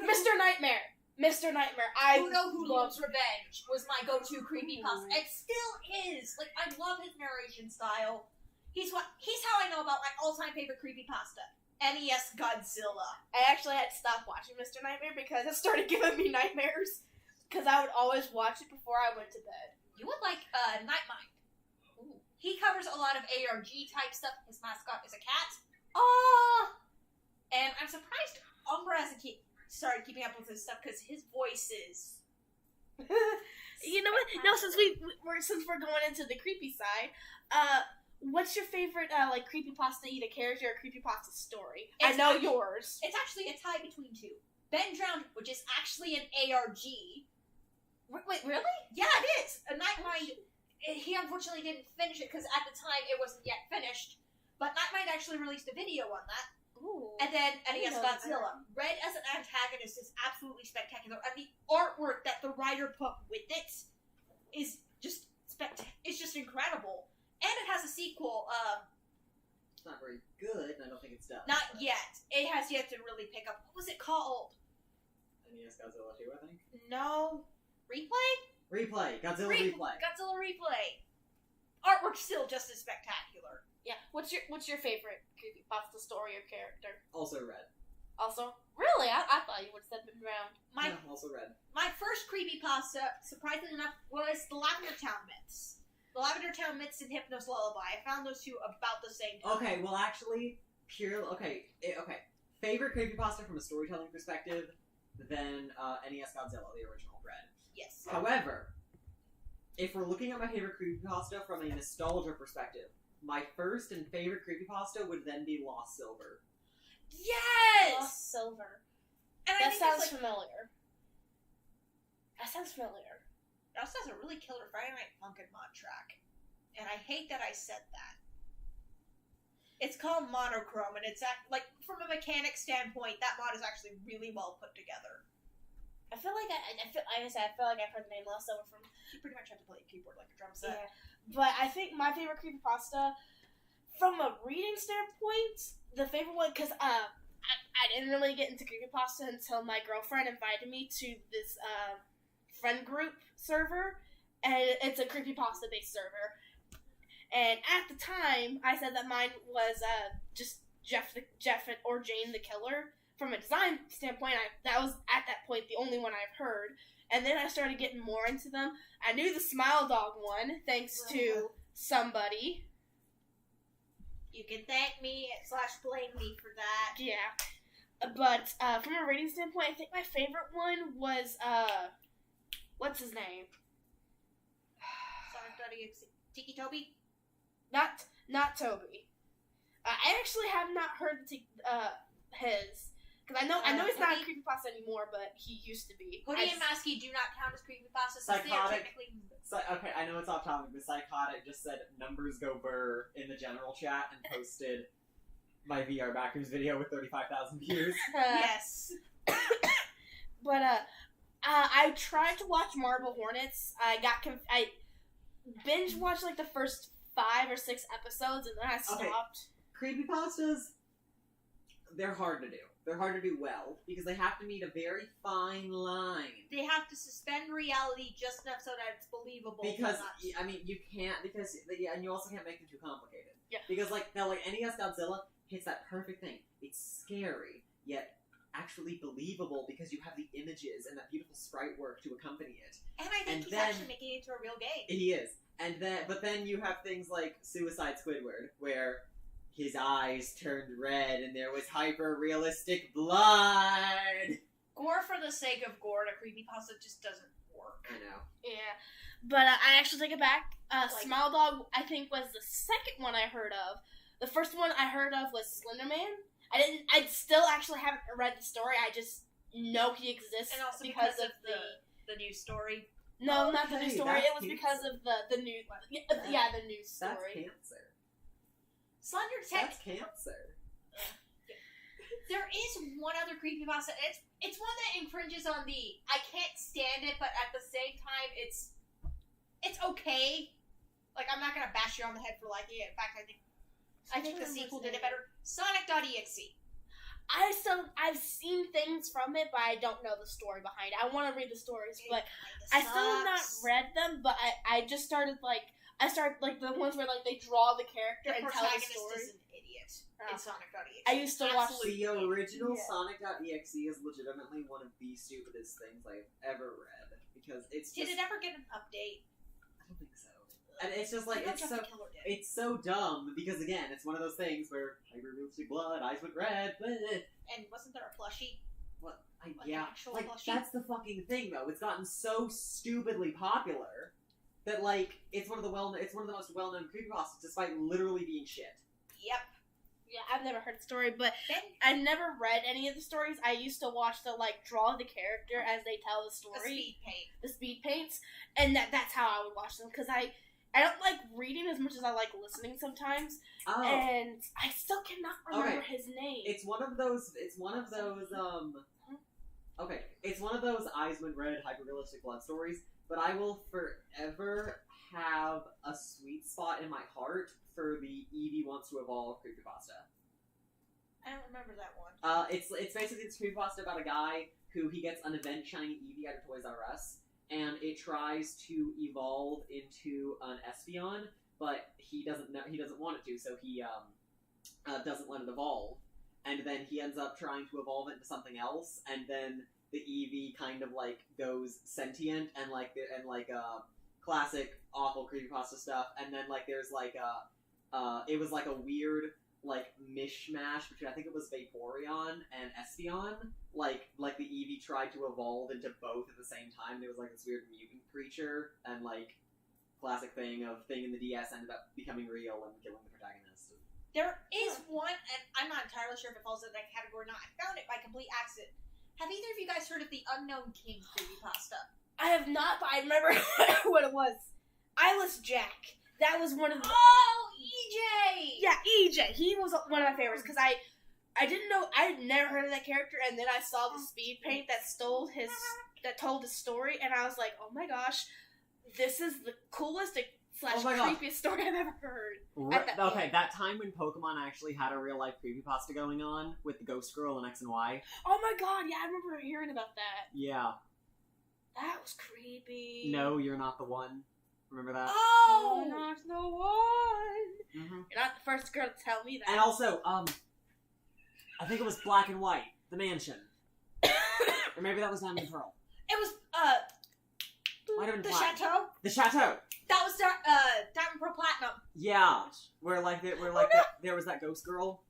Mr. Nightmare. Who Loves Revenge was my go-to creepypasta. It still is. Like, I love his narration style. He's how I know about my all-time favorite creepypasta. NES Godzilla. I actually had to stop watching Mr. Nightmare because it started giving me nightmares. Because I would always watch it before I went to bed. You would like Nightmind. Ooh. He covers a lot of ARG type stuff. His mascot is a cat. And I'm surprised Umbra hasn't started keeping up with his stuff because his voice is. You know what? No, since we're going into the creepy side, what's your favorite like creepypasta either character or creepypasta story? I know yours. It's actually a tie between two. Ben Drowned, which is actually an ARG. Wait, really? Yeah, it is. A Nightmind. He unfortunately didn't finish it because at the time it wasn't yet finished. But Nightmind actually released a video on that. Ooh. And then NES Godzilla. Red as an antagonist is absolutely spectacular, and the artwork that the writer put with it is just it's just incredible. And it has a sequel. It's not very good, and I don't think it's done. Not yet. It has yet to really pick up. What was it called? NES Godzilla 2, I think. No. Replay? Godzilla Replay. Godzilla Replay. Artwork's still just as spectacular. Yeah. What's your favorite creepypasta story or character? Also Red. Also, really? I thought you would have said Ben Drowned. Also Red. My first creepypasta, surprisingly enough, was the Lavender Town Myths. The Lavender Town Myths and Hypnos Lullaby. I found those two about the same time. Okay, well actually, okay. Favorite creepypasta from a storytelling perspective, then NES Godzilla, the original Red. Yes. However, if we're looking at my favorite creepypasta from a nostalgia perspective, my first and favorite creepypasta would then be Lost Silver. Yes! Lost Silver. And That sounds familiar. That sounds familiar. It also has a really killer Friday Night Funkin' mod track. And I hate that I said that. It's called Monochrome, and it's from a mechanic standpoint, that mod is actually really well put together. I feel like I feel like I've heard the name Lost Silver from. You pretty much have to play a keyboard like a drum set. Yeah. But I think my favorite creepypasta, from a reading standpoint, the favorite one, because I didn't really get into creepypasta until my girlfriend invited me to this friend group server, and it's a creepypasta based server. And at the time, I said that mine was just Jeff or Jane the Killer. From a design standpoint, that was at that point the only one I've heard. And then I started getting more into them. I knew the Smile Dog one, thanks to somebody. You can thank me / blame me for that. Yeah. But from a rating standpoint, I think my favorite one was, what's his name? Sorry, Tiki Toby? Not Toby. I actually have not heard his. Because I know he's not a creepypasta anymore, but he used to be. Hoodie and Masky do not count as creepypastas. Psychotic. Okay, I know it's off topic, but Psychotic just said numbers go BRRRR in the general chat and posted my VR backers video with 35,000 views. Yes. But I tried to watch Marble Hornets. I binge watched like the first 5 or 6 episodes, and then I stopped. Creepypastas, they're hard to do. They're hard to do well, because they have to meet a very fine line. They have to suspend reality just enough so that it's believable. Because, I mean, you can't, and you also can't make them too complicated. Yeah. Because, like, now, like, NES Godzilla hits that perfect thing. It's scary, yet actually believable because you have the images and that beautiful sprite work to accompany it. And I think he's actually making it into a real game. He is. But then you have things like Suicide Squidward, where his eyes turned red and there was hyper-realistic blood! Gore for the sake of gore in a creepypasta just doesn't work. I know. Yeah. But I actually take it back. Smile Dog, I think, was the second one I heard of. The first one I heard of was Slender Man. I still actually haven't read the story. I just know he exists. And also because of the news story. No, not the news story. It was because of the news. Yeah, the news story. That's cancer. Slender That's cancer. There is one other creepypasta. It's one that infringes on the I can't stand it, but at the same time it's okay. Like, I'm not gonna bash you on the head for liking it. In fact, I think the sequel did it better. Sonic.exe. I've seen things from it, but I don't know the story behind it. I want to read the stories, but I still have not read them. But I just started like the ones where like they draw the character and tell the story. Is an idiot in Sonic.exe. I used to watch the original Sonic.exe is legitimately one of the stupidest things I've ever read because it's. Did it ever get an update? I don't think so. And it's just like it's so dumb because again it's one of those things where hyper-realistic blood, eyes went red. Bleh. And wasn't there a plushie? What? Like that's the fucking thing though. It's gotten so stupidly popular that like it's one of the most well-known creepypastas despite literally being shit. Yep. Yeah, I've never heard the story, but I've never read any of the stories. I used to watch the draw the character as they tell the story. The speed paints, and that's how I would watch them because I don't like reading as much as I like listening sometimes. Oh. And I still cannot remember his name. It's one of those Okay, it's one of those eyes went red hyper-realistic blood stories, but I will forever have a sweet spot in my heart for the Eevee Wants to Evolve creepypasta. I don't remember that one. It's basically this creepypasta about a guy who he gets an event shiny Eevee out of Toys R Us, and it tries to evolve into an Espeon, but he doesn't want it to, so he doesn't let it evolve. And then he ends up trying to evolve it into something else, and then the Eevee kind of goes sentient and classic awful creepypasta stuff. And then there's it was a weird mishmash between I think it was Vaporeon and Espeon. The Eevee tried to evolve into both at the same time. There was this weird mutant creature, and classic thing in the DS ended up becoming real and killing the protagonist. There is one, and I'm not entirely sure if it falls into that category or not. I found it by complete accident. Have either of you guys heard of the Unknown King creepypasta? I have not, but I remember what it was. Eyeless Jack. That was one of the... Oh, EJ! Yeah, EJ. He was one of my favorites, because I didn't know... I had never heard of that character, and then I saw the speed paint that told his story, and I was like, oh my gosh, this is the coolest creepiest story I've ever heard. That time when Pokemon actually had a real-life creepypasta going on with the Ghost Girl and X and Y. Oh my god, yeah, I remember hearing about that. Yeah. That was creepy. No, you're not the one. Remember that? Oh! You're not the one! Mm-hmm. You're not the first girl to tell me that. And also, I think it was Black and White, the mansion. Or maybe that was Diamond and Pearl. It was, the Chateau? The Chateau! That was Diamond Pearl Platinum. Yeah, where there was that ghost girl.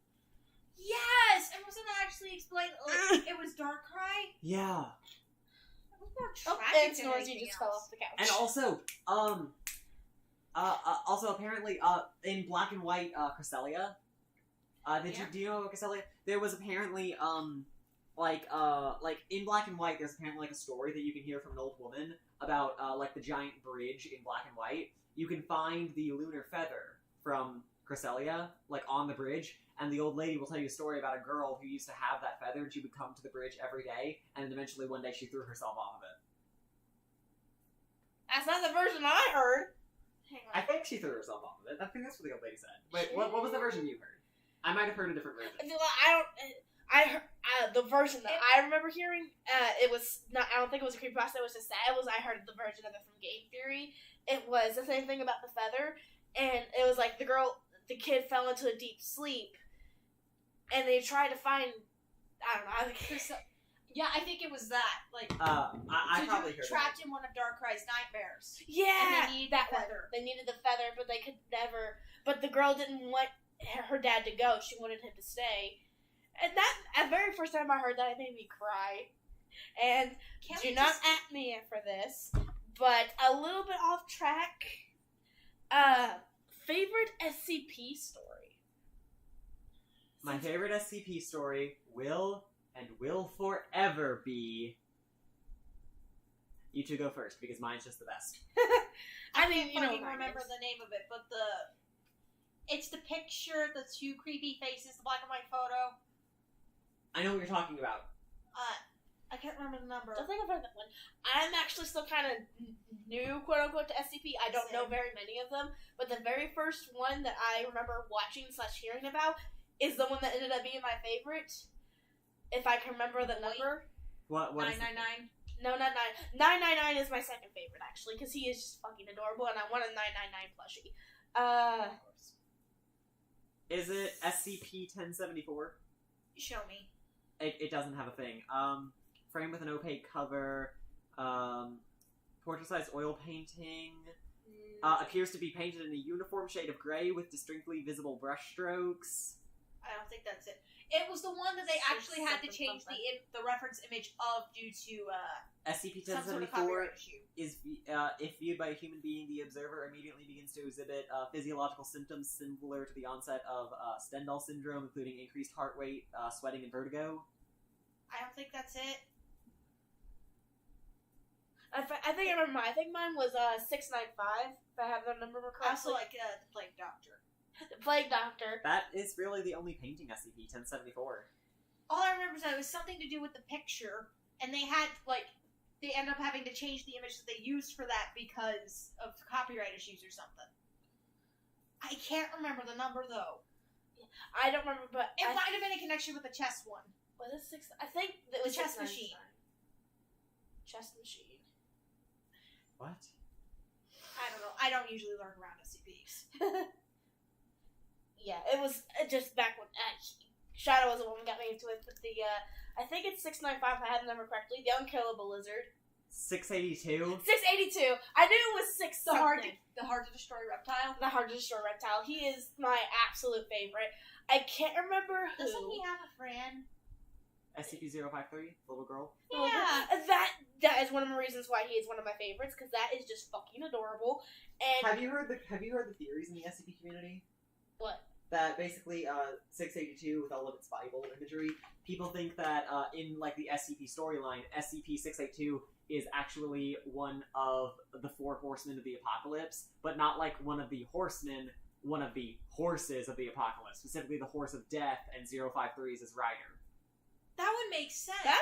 Yes, and wasn't that actually explained? It was Darkrai. Yeah. It was more tragic than you just fell off the couch. And also, Also, apparently, in black and white, Cresselia. Do you know about Cresselia? There was apparently, like in black and white, there's apparently like a story that you can hear from an old woman about, like the giant bridge in black and white. You can find the lunar feather from Cresselia, like on the bridge, and the old lady will tell you a story about a girl who used to have that feather, and she would come to the bridge every day, and then eventually one day she threw herself off of it. That's not the version I heard. Hang I on. think she threw herself off of it. I think that's what the old lady said. Wait, what was the version you heard? I might have heard a different version. I heard the version that I remember hearing. It was not. I don't think it was a creepypasta. It was just that. I heard the version of it from Game Theory. It was the same thing about the feather, and it was like the kid fell into a deep sleep, and they tried to find. I don't know. Yeah, I think it was that. Like, I probably heard trapped in one of Darkrai's nightmares. Yeah, And they needed that the one. feather. They needed the feather, but they could never. But the girl didn't want her dad to go. She wanted him to stay. And that, the very first time I heard that, it made me cry. And do not at me for this, but a little bit off track. Favorite SCP story? My favorite SCP story will forever be. You two go first because mine's just the best. I mean, you know, I can't remember the name of it, but it's the picture, the two creepy faces, the black and white photo. I know what you're talking about. I can't remember the number. I don't think I've heard that one. I'm actually still kind of new, quote unquote, to SCP. I don't know very many of them, but the very first one that I remember watching / hearing about is the one that ended up being my favorite. If I can remember the number. What? 999. No, not 9. 999 is my second favorite, actually, because he is just fucking adorable, and I want a 999 plushie. Is it SCP-1074? Show me. It doesn't have a thing. Frame with an opaque cover. Portrait-sized oil painting. Appears to be painted in a uniform shade of gray with distinctly visible brushstrokes. I don't think that's it. It was the one that they actually had to change the reference image of due to some sort of SCP-1074 copyright issue. is, if viewed by a human being, the observer immediately begins to exhibit physiological symptoms similar to the onset of Stendhal syndrome, including increased heart rate, sweating, and vertigo. I don't think that's it. I think I remember mine. I think mine was 695, if I have the number I correctly. also like the Plague Doctor. The Plague Doctor. That is really the only painting SCP-1074. All I remember is that it was something to do with the picture, and they had, they ended up having to change the image that they used for that because of copyright issues or something. I can't remember the number, though. I don't remember, but It might have been in connection with the chess one. was it 6? I think it was The chess 699. machine. Chess machine. What? I don't know. I don't usually learn around SCPs. Yeah, it was just back when Shadow was the one who got me into it. But I think it's 695. If I have the number correctly. The Unkillable Lizard. 682? 682. I knew it was 6 The hard something. to destroy reptile. The Hard to Destroy Reptile. He is my absolute favorite. I can't remember who. Doesn't he have a friend? SCP-053, the little girl. Yeah. That is one of the reasons why he is one of my favorites, because that is just fucking adorable. And Have you heard the theories in the SCP community? what? That basically 682, with all of its Bible imagery, people think that in the SCP storyline, SCP-682 is actually one of the 4 horsemen of the apocalypse, but not like one of the horsemen, one of the horses of the apocalypse, specifically the horse of death, and 053 is his rider. That would make sense. That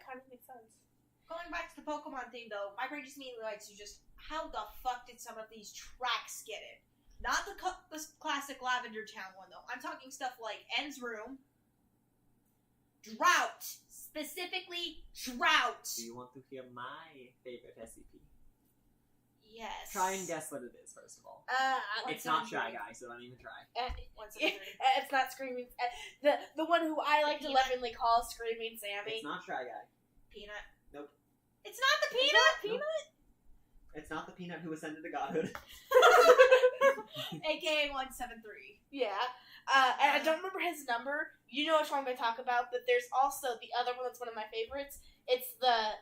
kind of makes sense. Going back to the Pokemon thing, though, my brain just immediately likes to just, how the fuck did some of these tracks get it? Not the classic Lavender Town one, though. I'm talking stuff like N's Room, Drought, specifically Drought. Do you want to hear my favorite SCP? Yes. Try and guess what it is, first of all. It's not Shy Guy, so don't even try. It's not Screaming. The one who I like to lovingly call Screaming Sammy. It's not Shy Guy. Peanut. Nope. It's not the Peanut. Peanut? It's not the Peanut who ascended to godhood. AKA 173. Yeah. And I don't remember his number. You know which one I'm going to talk about, but there's also the other one that's one of my favorites. It's the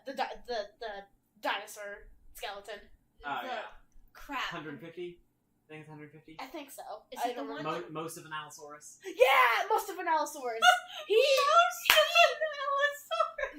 dinosaur skeleton. Oh, yeah. Crap. 150? I think it's 150. I think so. Is I it the don't one remember. Most of an Allosaurus. Yeah, most of an Allosaurus.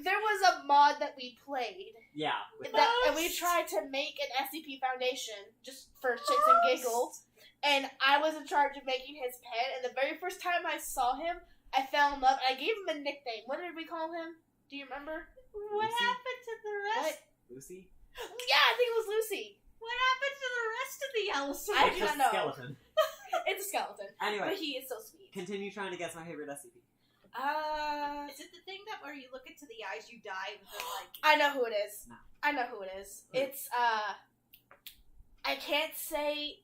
There was a mod that we played, Yeah. With and we tried to make an SCP Foundation just for shits and giggles. And I was in charge of making his pen. And the very first time I saw him, I fell in love. And I gave him a nickname. What did we call him? Do you remember? What Lucy? happened to the rest? Lucy? Yeah, I think it was Lucy. What happened to the rest of the Allosaurus? I It's do just not know. a skeleton. It's a skeleton, Anyway, but he is so sweet. continue trying to guess my favorite SCP. Is it the thing that where you look into the eyes, you die, and then like? I know who it is. No. I know who it is. Who? It's I can't say.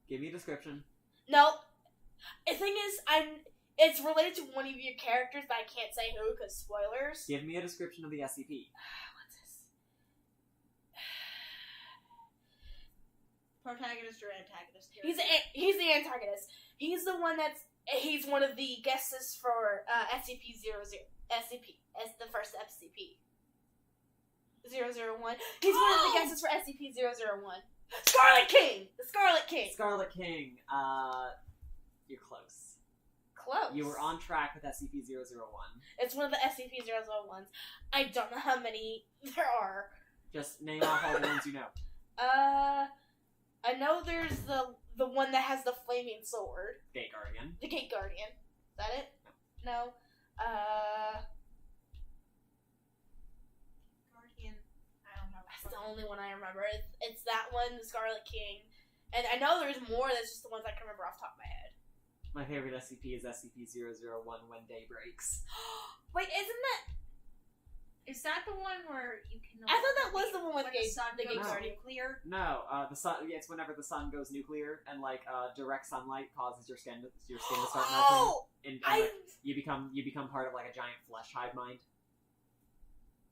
Give me a description. No. The thing is, it's related to one of your characters, but I can't say who because spoilers. Give me a description of the SCP. What's this? Protagonist or antagonist? He's the antagonist. He's the one he's one of the guesses for SCP-00. SCP as the first SCP. 001. He's one of the guesses for SCP-001. Scarlet King. The Scarlet King. Scarlet King. You're close. Close. You were on track with SCP-001. It's one of the SCP-001s. I don't know how many there are. Just name off all the ones you know. I know there's the one that has the flaming sword. Gate Guardian. The Gate Guardian. Is that it? No. Guardian. I don't know. That's the only one I remember. It's that one, the Scarlet King. And I know there's more, that's just the ones I can remember off the top of my head. My favorite SCP is SCP-001 When Day Breaks. Wait, isn't that... Is that the one where you can? I thought that was the one with when the the sun Gate goes Guardian. nuclear. No, the sun. Yeah, it's whenever the sun goes nuclear and direct sunlight causes your skin to start melting, Oh! and I you become part of like a giant flesh hive mind.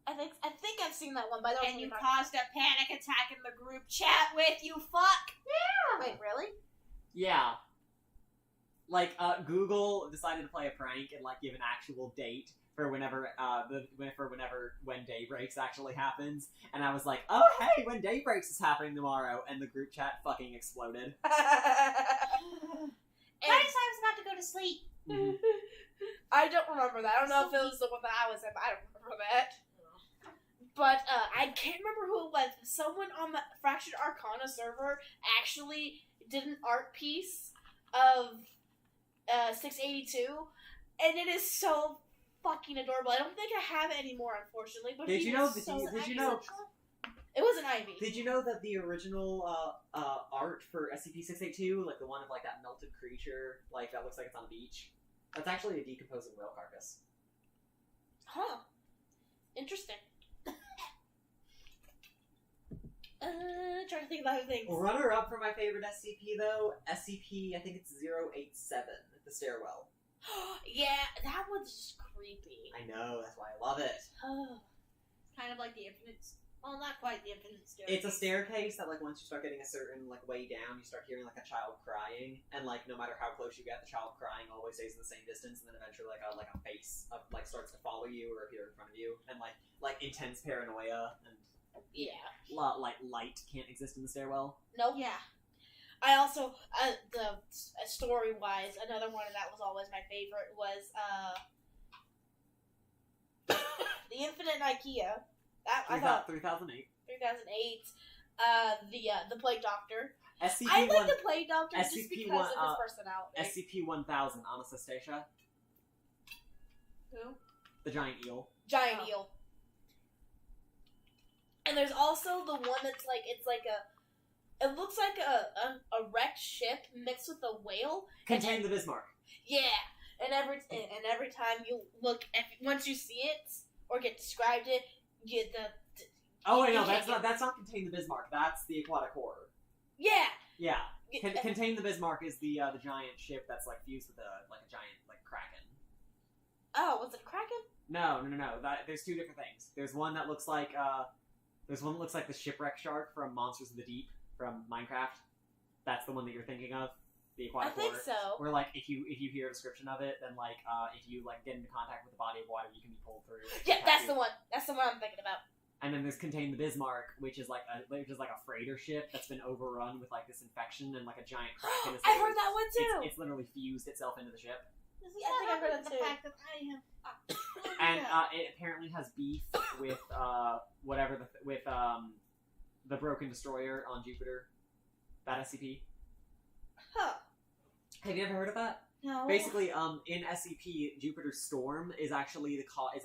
think I've seen that one, but I don't And you remember. caused a panic attack in the group chat with you. Fuck. Wait, really? Yeah. Like Google decided to play a prank and like give an actual date for whenever When Day Breaks actually happens, and I was like, oh hey, When Day Breaks is happening tomorrow, and the group chat fucking exploded. Right as I was about to go to sleep. I don't remember that. I don't know if it was the one that I was in, but I don't remember that. But I can't remember who it was. Someone on the Fractured Arcana server actually did an art piece of 682, and it is so fucking adorable. I don't think I have it anymore, unfortunately. But Did he you know? was Did so you know? It was an Ivy. Did you know that the original art for SCP-682, like the one of like that melted creature, like that looks like it's on a beach, that's actually a decomposing whale carcass. Huh. Interesting. Trying to think of other things. Runner up for my favorite SCP though, SCP, I think it's 087, the stairwell. Yeah, that one's just creepy. I know, that's why I love it. Oh. Kind of like the infinite. Well, not quite the infinite staircase. It's a staircase that like once you start getting a certain like way down, you start hearing like a child crying, and like no matter how close you get, the child crying always stays in the same distance, and then eventually like a face like starts to follow you or appear in front of you, and like intense paranoia and Yeah. like light can't exist in the stairwell. Nope. Yeah. I also, story-wise, another one that was always my favorite was, The Infinite IKEA. That, I thought, 3008. 3008, the Plague Doctor. SCP I like the Plague Doctor just SCP because of one, his personality. SCP-1000, Anastasia, Who? the giant eel. Giant Oh. eel. And there's also the one that's like, it looks like a wrecked ship mixed with a whale. Contain the Bismarck. Yeah, and every time you look, once you see it or get described it, you get the. Oh wait, you no, can't that's not Contain the Bismarck. That's the aquatic horror. Yeah. Yeah, Contain the Bismarck is the giant ship that's like fused with a giant like kraken. Oh, was it Kraken? No. There's two different things. There's one that looks like the shipwreck shark from Monsters of the Deep from Minecraft. That's the one that you're thinking of. The aquatic I think horror. so. Where like if you hear a description of it, then if you like get into contact with the body of water, you can be pulled through. Yeah, that's the one. That's the one I'm thinking about. And then there's Contain the Bismarck, which is like a freighter ship that's been overrun with like this infection and like a giant crack in its. I've heard that one too. It's literally fused itself into the ship. This is Yeah, I think I've heard that the too. fact that I have. And it apparently has beef with the Broken Destroyer on Jupiter. That SCP. Huh. Have you ever heard of that? No. Basically, in SCP, Jupiter's storm is actually caused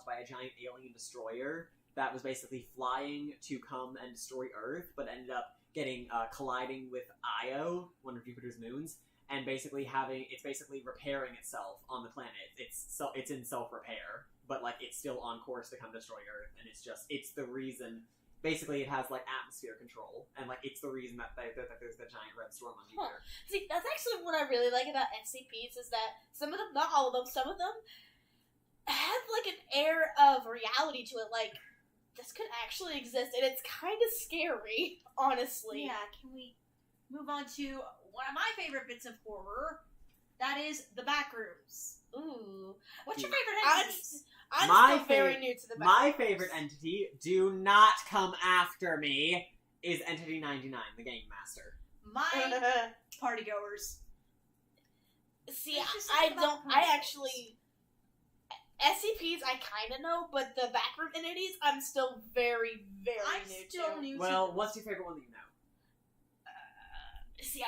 by a giant alien destroyer that was basically flying to come and destroy Earth, but ended up getting colliding with Io, one of Jupiter's moons, and basically repairing itself on the planet. It's in self-repair, but like it's still on course to come destroy Earth, and it's the reason. Basically, it has like atmosphere control, and like it's the reason that there's the giant red storm on Jupiter. See, that's actually what I really like about SCPs is that some of them, not all of them, some of them have like an air of reality to it. Like this could actually exist, and it's kind of scary, honestly. Yeah, can we move on to one of my favorite bits of horror? That is the backrooms. Ooh. What's your favorite entities? I'm still very new to the My favorite entity, do not come after me, is Entity 99, the Game Master. My partygoers. See, There's just I something don't. about I partygoers. actually SCPs I kind of know, but the backroom entities I'm still very, very I'm new still to. new Well, to what's your favorite one that you know? See,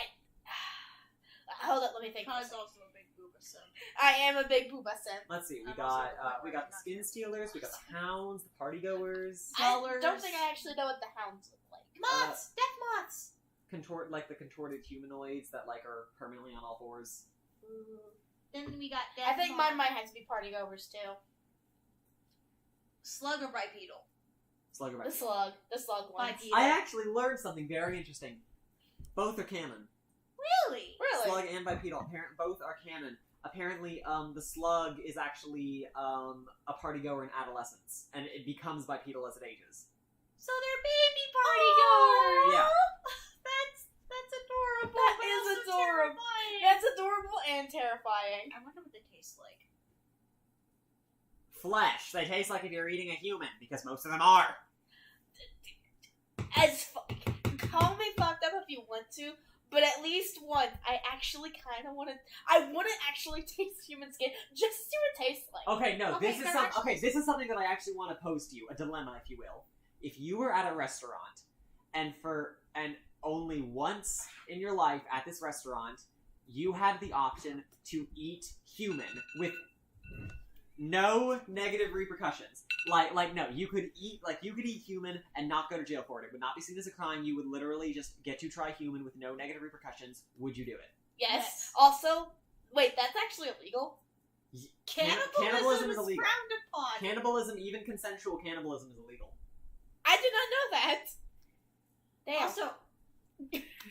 hold up, let me think. Kai's also a big booba, so. I am a big booba sim. Let's see. We I'm also got a the Skin Stealers, we got the Hounds, the Partygoers, I don't think I actually know what the hounds look like. Moths! Death moths! the contorted humanoids that like are permanently on all fours. Then we got death I think moths. mine might have to be party goers too. Slug or bipedal? Slugger The slug one. Bipedal. I actually learned something very interesting. Both are canon. Really? Really? Slug and bipedal. Both are canon. Apparently, the slug is actually a partygoer in adolescence, and it becomes bipedal as it ages. So they're baby partygoers! Yeah. That's adorable. That but is also adorable. terrifying. That's adorable and terrifying. I wonder what they taste like. Flesh. They taste like if you're eating a human, because most of them are. Call me fucked up if you want to, but at least once I actually kind of want to. I want to actually taste human skin just to see what it tastes like. Okay, no, Okay, this is something that I actually want to pose to you, a dilemma, if you will. If you were at a restaurant, and only once in your life at this restaurant, you had the option to eat human with no negative repercussions. No, you could eat human and not go to jail for it. It would not be seen as a crime. You would literally just get to try human with no negative repercussions. Would you do it? Yes. Also, wait, that's actually illegal. Cannibalism is illegal. frowned upon. Cannibalism, even consensual cannibalism, is illegal. I did not know that. Damn. Also,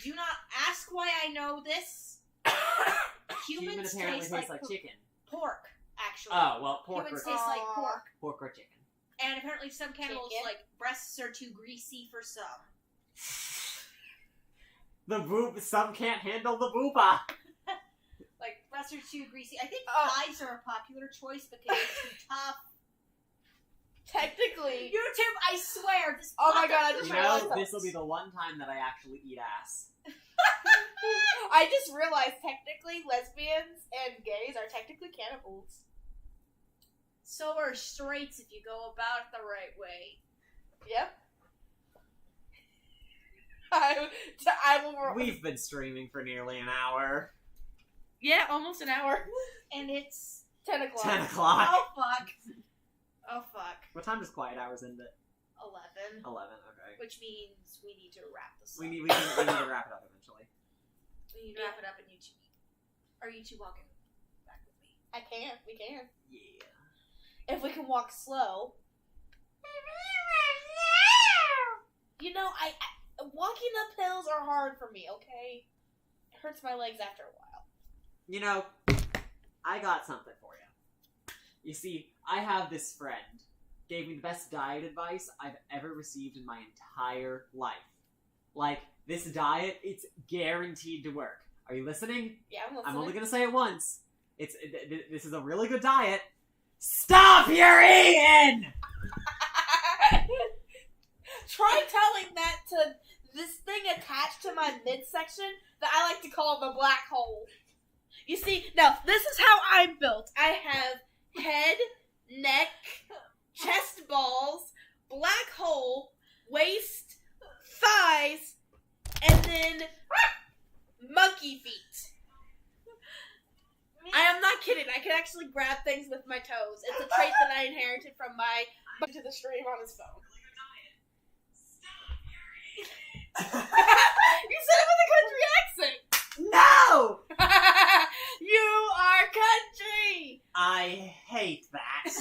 do not ask why I know this. Human Humans apparently taste tastes like like chicken. pork, actually. Oh, well, pork Humans or, taste like Aw. pork. pork or chicken. And apparently some cannibals, Chicken? like, breasts are too greasy for some. Some can't handle the boopa. Like, breasts are too greasy. I think Oh. thighs are a popular choice because it's too tough. Technically. YouTube, I swear, this Oh my podcast God, I is just You realized know, that. this will be the one time that I actually eat ass. I just realized technically lesbians and gays are technically cannibals. So are straights if you go about it the right way. Yep. I will. We've been streaming for nearly an hour. Yeah, almost an hour. And it's 10 o'clock. 10 o'clock. oh fuck. Oh fuck. What time does quiet hours end at? 11. 11, okay. Which means we need to wrap this We up. need to wrap it up eventually. We need to wrap it up and you two. Are you two walking back with me? I can. We can. Yeah. If we can walk slow. You know, I walking up hills are hard for me, okay? It hurts my legs after a while. You know, I got something for you. You see, I have this friend. Gave me the best diet advice I've ever received in my entire life. Like, this diet, it's guaranteed to work. Are you listening? Yeah, I'm listening. I'm only gonna say it once. This is a really good diet. Stop your eating! Try telling that to this thing attached to my midsection that I like to call the black hole. You see, now, this is how I'm built. I have head, neck, chest balls, black hole, waist, thighs, and then monkey feet. I am not kidding. I can actually grab things with my toes. It's a trait that I inherited from my to the stream on his phone. You said it with a country accent. No! You are country. I hate that.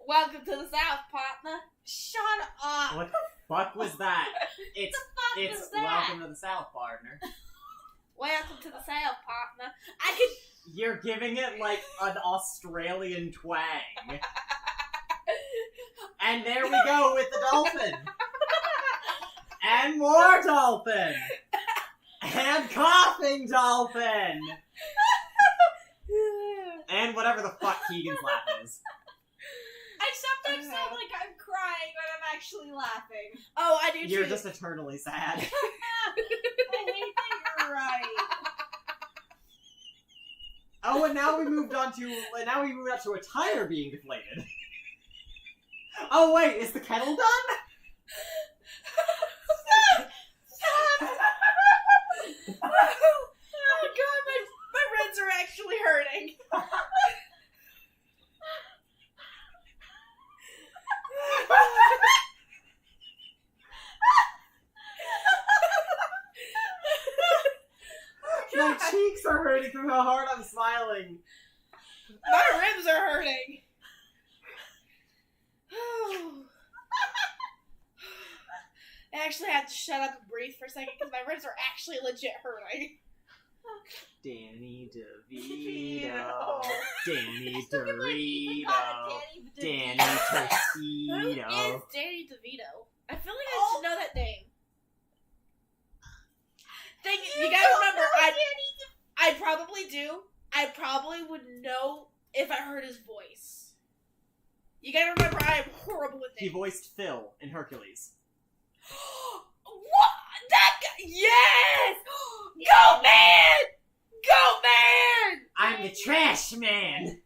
Welcome to the South, partner. Shut up. What the fuck was that? It's was that? welcome to the South, partner. Welcome to the South, partner. You're giving it like an Australian twang. And there we go with the dolphin. And more dolphin. And coughing dolphin. And whatever the fuck Keegan's laugh is. I sometimes sound like I'm crying when I'm actually laughing. Oh, I do too. You're just eternally sad. I hate that you're right. Oh, and now we moved on to a tire being deflated. Oh wait, is the kettle done? Oh god, my ribs are actually hurting. My cheeks are hurting from how hard I'm smiling. My ribs are hurting. I actually had to shut up and breathe for a second because my ribs are actually legit hurting. Danny DeVito. Danny Dorito. Danny Who is Tostito. Danny DeVito? I feel like I should know that name. You gotta remember, I probably do. I probably would know if I heard his voice. You gotta remember, I am horrible with He names. voiced Phil in Hercules. What? That guy? Yes! Go man! Go man! I'm the trash man!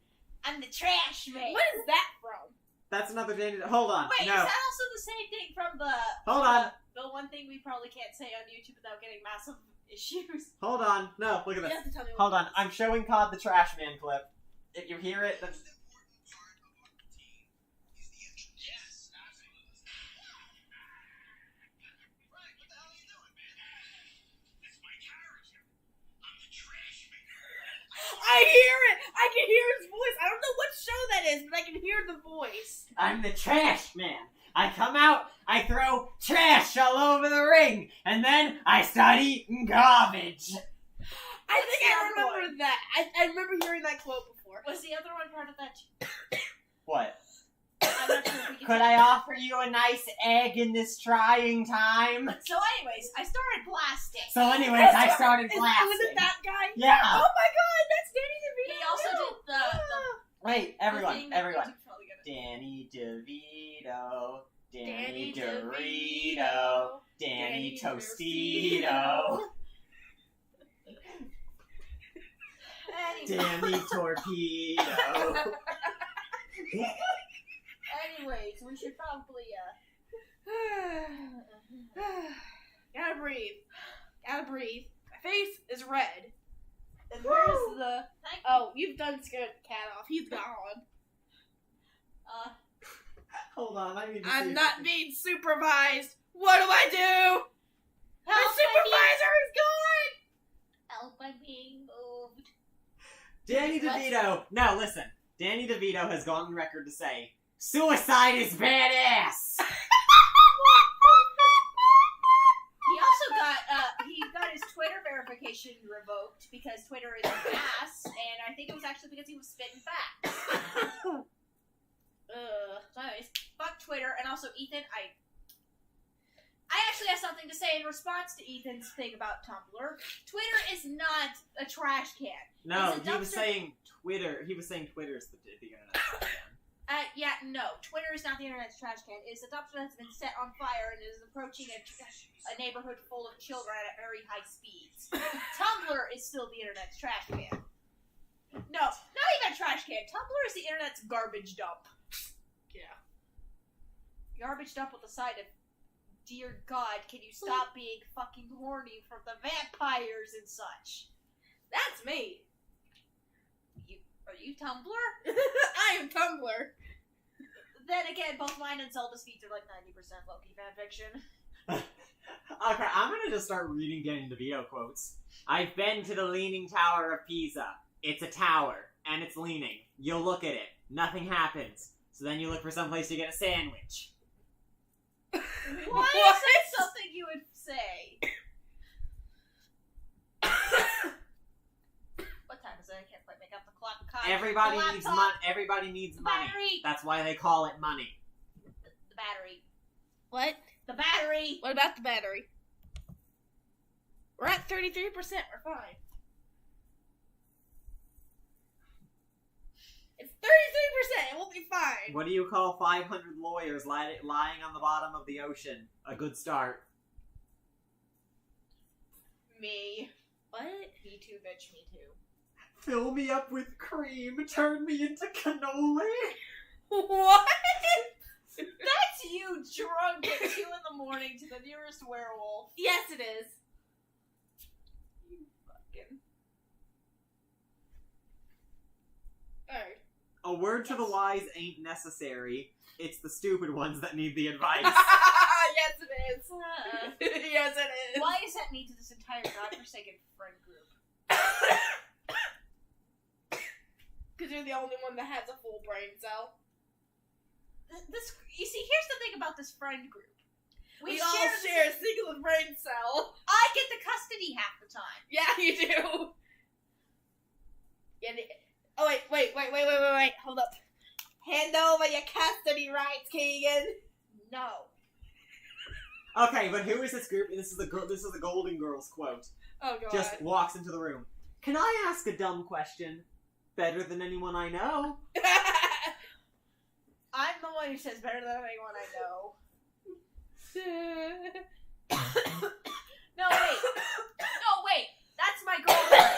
I'm the trash man. What is that from? That's another Danny. Hold on. Wait, no. is that also the same thing from the... Hold on. The one thing we probably can't say on YouTube without getting massive issues. Hold on. No, look at You this. have to tell me what Hold it on. is. I'm showing Cod the trash man clip. If you hear it, then... I hear it! I can hear his voice. I don't know what show that is, but I can hear the voice. I'm the trash man. I come out, I throw trash all over the ring, and then I start eating garbage. I think I remember that. I remember hearing that quote before. Was the other one part of that too? What? I'm not sure if we can Could I offer you a nice egg in this trying time? So anyways, I started blasting. So anyways, I started Was blasting. it that guy? Yeah. Oh my god, that's Danny DeVito. He also did the Wait, everyone, thing that everyone. YouTube's probably gonna- Danny DeVito. Danny Danny Dorito. Danny Tostito. Danny Torpedo. Anyways, we should probably Gotta breathe. Gotta breathe. My face is red. And where's the... thank Oh, you've done scared the cat off. He's gone. Hold on, I need to see. I'm not being supervised. What do I do? My supervisor is gone! Help, I'm being moved. Danny DeVito. No, listen. Danny DeVito has gone on record to say, suicide is badass! He got his Twitter verification revoked because Twitter is an ass, and I think it was actually because he was spitting facts. So anyways, fuck Twitter, and also Ethan, I actually have something to say in response to Ethan's thing about Tumblr. Twitter is not a trash can. No, It's a he was dumpster- saying Twitter. He was saying Twitter's the internet. Yeah, no. Twitter is not the internet's trash can. It is a dumpster that's been set on fire and is approaching a neighborhood full of children at very high speeds. Tumblr is still the internet's trash can. No, not even a trash can. Tumblr is the internet's garbage dump. Yeah. Garbage dump with a side of, dear God, can you stop being fucking horny for the vampires and such? That's me. Are you Tumblr? I am Tumblr. Then again, both mine and Zelda's feeds are like 90% Loki fanfiction. Okay, I'm gonna just start reading Danny DeVito quotes. I've been to the Leaning Tower of Pisa. It's a tower, and it's leaning. You'll look at it. Nothing happens. So then you look for someplace to get a sandwich. Why is that something you would say? What time is it? I can't quite make out the clock. Everybody The needs laptop. money. Everybody needs The money. battery. That's why they call it money. The battery. What? The battery. What about the battery? We're at 33%. We're fine. It's 33%. It will be fine. What do you call 500 lawyers lying on the bottom of the ocean? A good start. Me. What? Me too, bitch. Me too. Fill me up with cream. Turn me into cannoli. What? That's you drunk at 2 in the morning to the nearest werewolf. Yes, it is. You fucking. Alright. A word to the wise ain't necessary. It's the stupid ones that need the advice. Yes, it is. Yes, it is. Why is that me to this entire godforsaken friend group? Because you're the only one that has a full brain cell. You see, here's the thing about this friend group. We all share a single brain cell. I get the custody half the time. Yeah, you do. Yeah. Oh wait. Hold up. Hand over your custody rights, Keegan. No. Okay, but who is this group? This is the Golden Girls quote. Oh god. Just walks into the room. Can I ask a dumb question? Better than anyone I know. I'm the one who says better than anyone I know. No, wait. That's my girlfriend.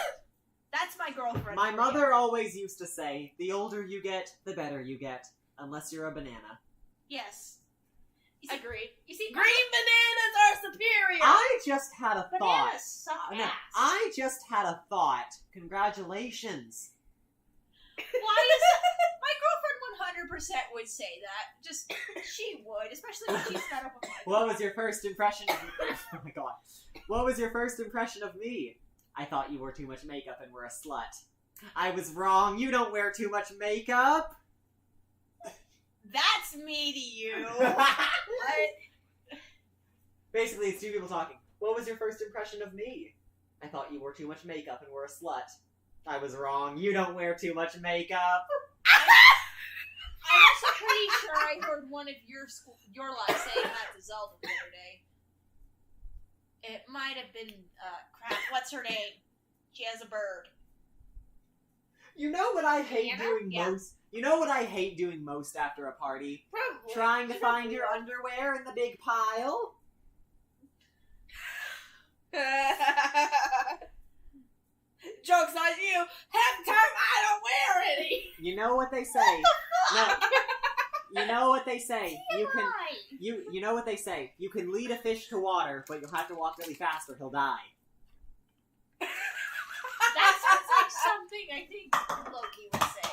That's my girlfriend. My mother always used to say, the older you get, the better you get. Unless you're a banana. Yes. Agreed. You see, Green bananas are superior. I just had a thought. bananas suck No, ass. I just had a thought. Congratulations. Why is that? My girlfriend 100% would say that. Just, she would, especially when she's fed up with my What was your first impression of me? Oh my god. What was your first impression of me? I thought you wore too much makeup and were a slut. I was wrong. You don't wear too much makeup. That's me to you. Basically, it's two people talking. What was your first impression of me? I thought you wore too much makeup and were a slut. I was wrong. You don't wear too much makeup. I'm also pretty sure I heard one of your lives saying that to Zelda the other day. It might have been, crap, what's her name? She has a bird. You know what I hate Anna? doing Yeah. most? You know what I hate doing most after a party? Probably. Trying to find your underwear in the big pile. Joke's on you. Half the time I don't wear any. You know what they say. No. You know what they say. You can. You know what they say. You can lead a fish to water, but you'll have to walk really fast or he'll die. That sounds like something I think Loki would say.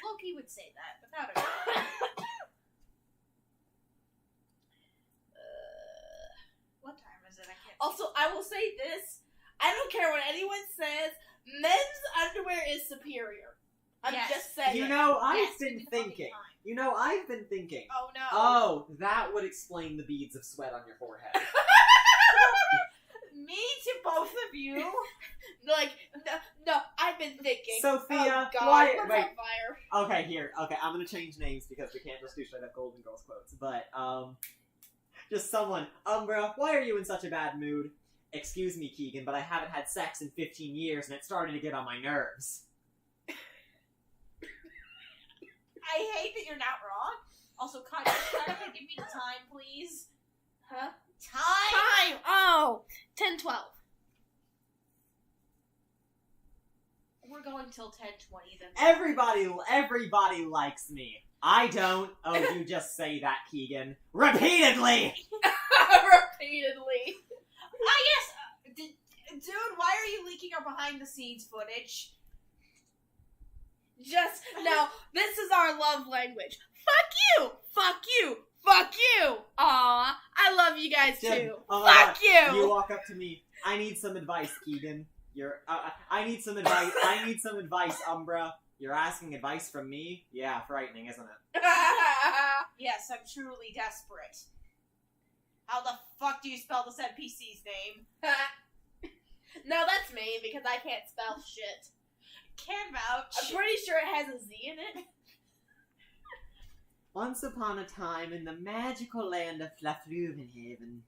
Loki would say that, without a doubt. What time is it? I can't. Also, I will say this. I don't care what anyone says. Men's underwear is superior. I'm Yes. just saying. You know, I've Yes, been give me the fucking thinking. time. You know, I've been thinking. Oh no. Oh, that would explain the beads of sweat on your forehead. Me to both of you. Like, no, I've been thinking. Sophia, oh, God, why- we're wait. on fire. Okay, here. Okay, I'm gonna change names because we can't just do straight up Golden Girls quotes. But, just someone. Umbra, why are you in such a bad mood? Excuse me, Keegan, but I haven't had sex in 15 years and it's starting to get on my nerves. I hate that you're not wrong. Also, Kyle, give me the time, please. Huh? Time! Oh, 10:12. We're going till 10:20 then. Everybody likes me. I don't. Oh, you just say that, Keegan. Repeatedly! Repeatedly. Dude, why are you leaking our behind-the-scenes footage? No, this is our love language. Fuck you! Fuck you! Fuck you! Aw, I love you guys too. Oh my Fuck God. you! You walk up to me. I need some advice, Keegan. I need some advice. I need some advice, Umbra. You're asking advice from me? Yeah, frightening, isn't it? Yes, I'm truly desperate. How the fuck do you spell this NPC's name? No, that's me because I can't spell shit. Can vouch. I'm pretty sure it has a Z in it. Once upon a time in the magical land of Flafluvenhaven.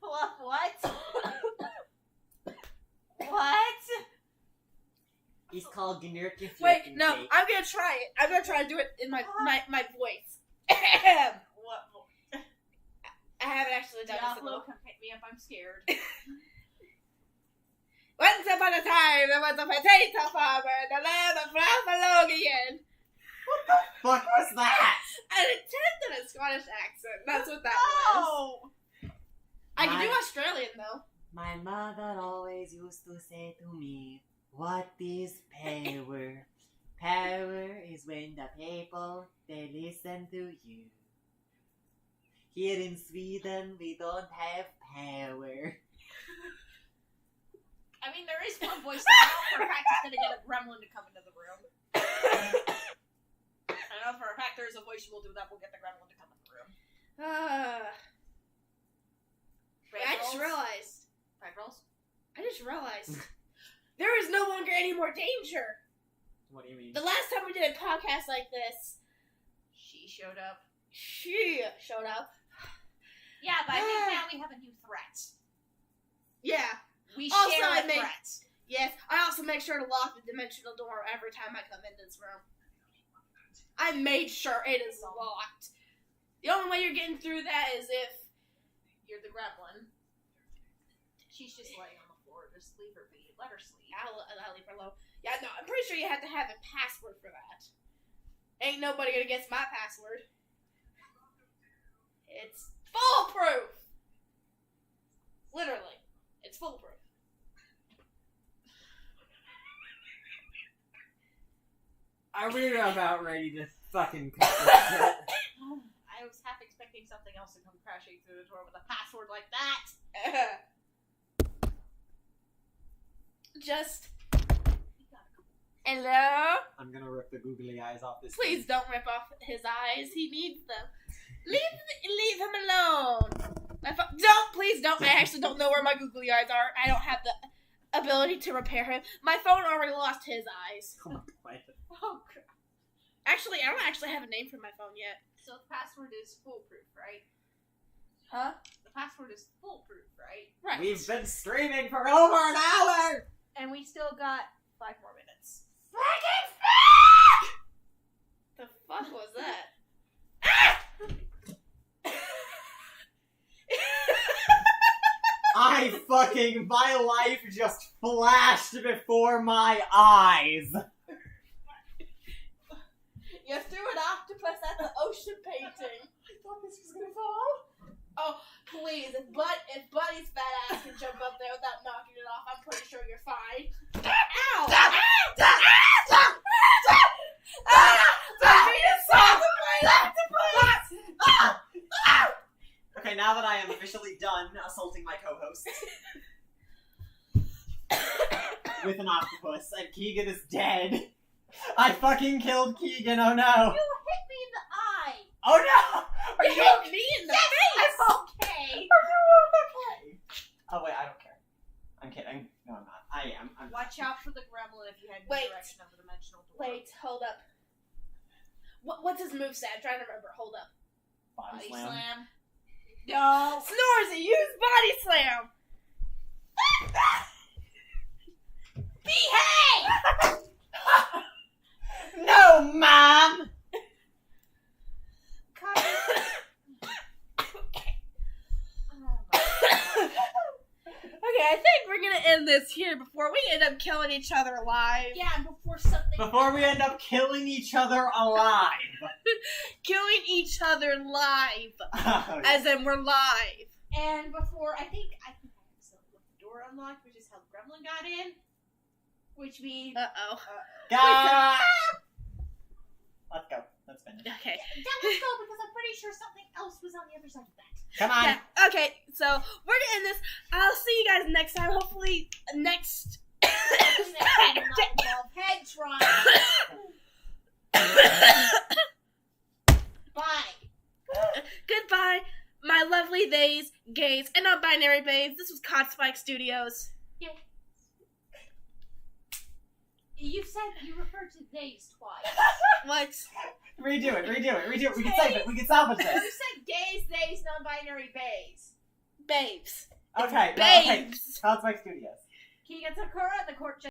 What? What? What? He's called Gnurkin. Wait, no, I'm gonna try it. I'm gonna try to do it in my voice. What? I haven't actually done this in a Diablo, while. come pick me up. I'm scared. Once upon a time, there was a potato farmer in the land of Flafalogien. Fuck was that? An attempted a Scottish accent. That's what that was. I can do Australian though. My mother always used to say to me, "What is power? Power is when the people, they listen to you. Here in Sweden, we don't have power." I mean, there is one voice that I know for a fact is gonna get a gremlin to come into the room. I know for a fact there is a voice you will do that will get the gremlin to come in the room. I just realized. Red rolls? I just realized. There is no longer any more danger. What do you mean? The last time we did a podcast like this, She showed up. she showed up. Yeah, but I think now we have a new threat. Yeah. We Also, share I a made- threat. Yes, I also make sure to lock the dimensional door every time I come into this room. I made sure it is locked. The only way you're getting through that is if You're the gremlin. She's just laying on the floor. Just leave her be. Let her sleep. I'll leave her alone. Yeah, no, I'm pretty sure you have to have a password for that. Ain't nobody gonna guess my password. It's foolproof! Literally. It's foolproof. Are we about ready to fucking cut this shit? I was half expecting something else to come crashing through the door with a password like that. Just. Hello? I'm gonna rip the googly eyes off this Please thing. don't rip off his eyes. He needs them. Leave him alone. Please don't. I actually don't know where my googly eyes are. I don't have the ability to repair him. My phone already lost his eyes. Oh my God. Oh, crap. Actually, I don't actually have a name for my phone yet. So the password is foolproof, right? Huh? The password is foolproof, right? Right. We've been streaming for over an hour! And we still got 5 more minutes. The fuck was that? My life just flashed before my eyes. You threw an octopus at the ocean painting. I thought this was gonna fall. Oh, please, if Buddy's fat ass can jump up there without knocking it off, I'm pretty sure you're fine. Ow! Okay, now that I am officially done assaulting my co-host with an octopus, and Keegan is dead. I fucking killed Keegan, oh no! You hit me in the eye! Oh no! Are You you hit me in the face! I'm okay! Are you okay? Oh wait, I don't care. I'm kidding. No, I'm not. I am. I'm Watch out for the gremlin if you head in Wait. the direction of the dimensional door. Wait, hold up. What's his moveset? I'm trying to remember. Hold up. Body Body slam. slam. No! Snorzy, use body slam! Behave! No, Mom! Okay, I think we're gonna end this here before we end up killing each other live. Yeah, and before something. Before we end up killing each other alive. Killing each other live. As in, we're live. And before, I think I accidentally left the door unlocked, which is how the gremlin got in. Which means. Uh-oh. God. Let's go. Let's finish. Okay. Yeah, let's go because I'm pretty sure something else was on the other side of that. Come on. Yeah. Okay, so we're gonna end this. I'll see you guys next time. Hopefully, next. Next time will not involve head trauma. Bye. Goodbye, my lovely theys, gays, and non-binary babes. This was Cod Spike Studios. Yeah. You referred to theys twice. What? Redo it. We can save it. We can salvage You this. said gays, theys, non-binary bays. Babes. Okay. Babes. Cosmic Studios. Keegan Sakura, the court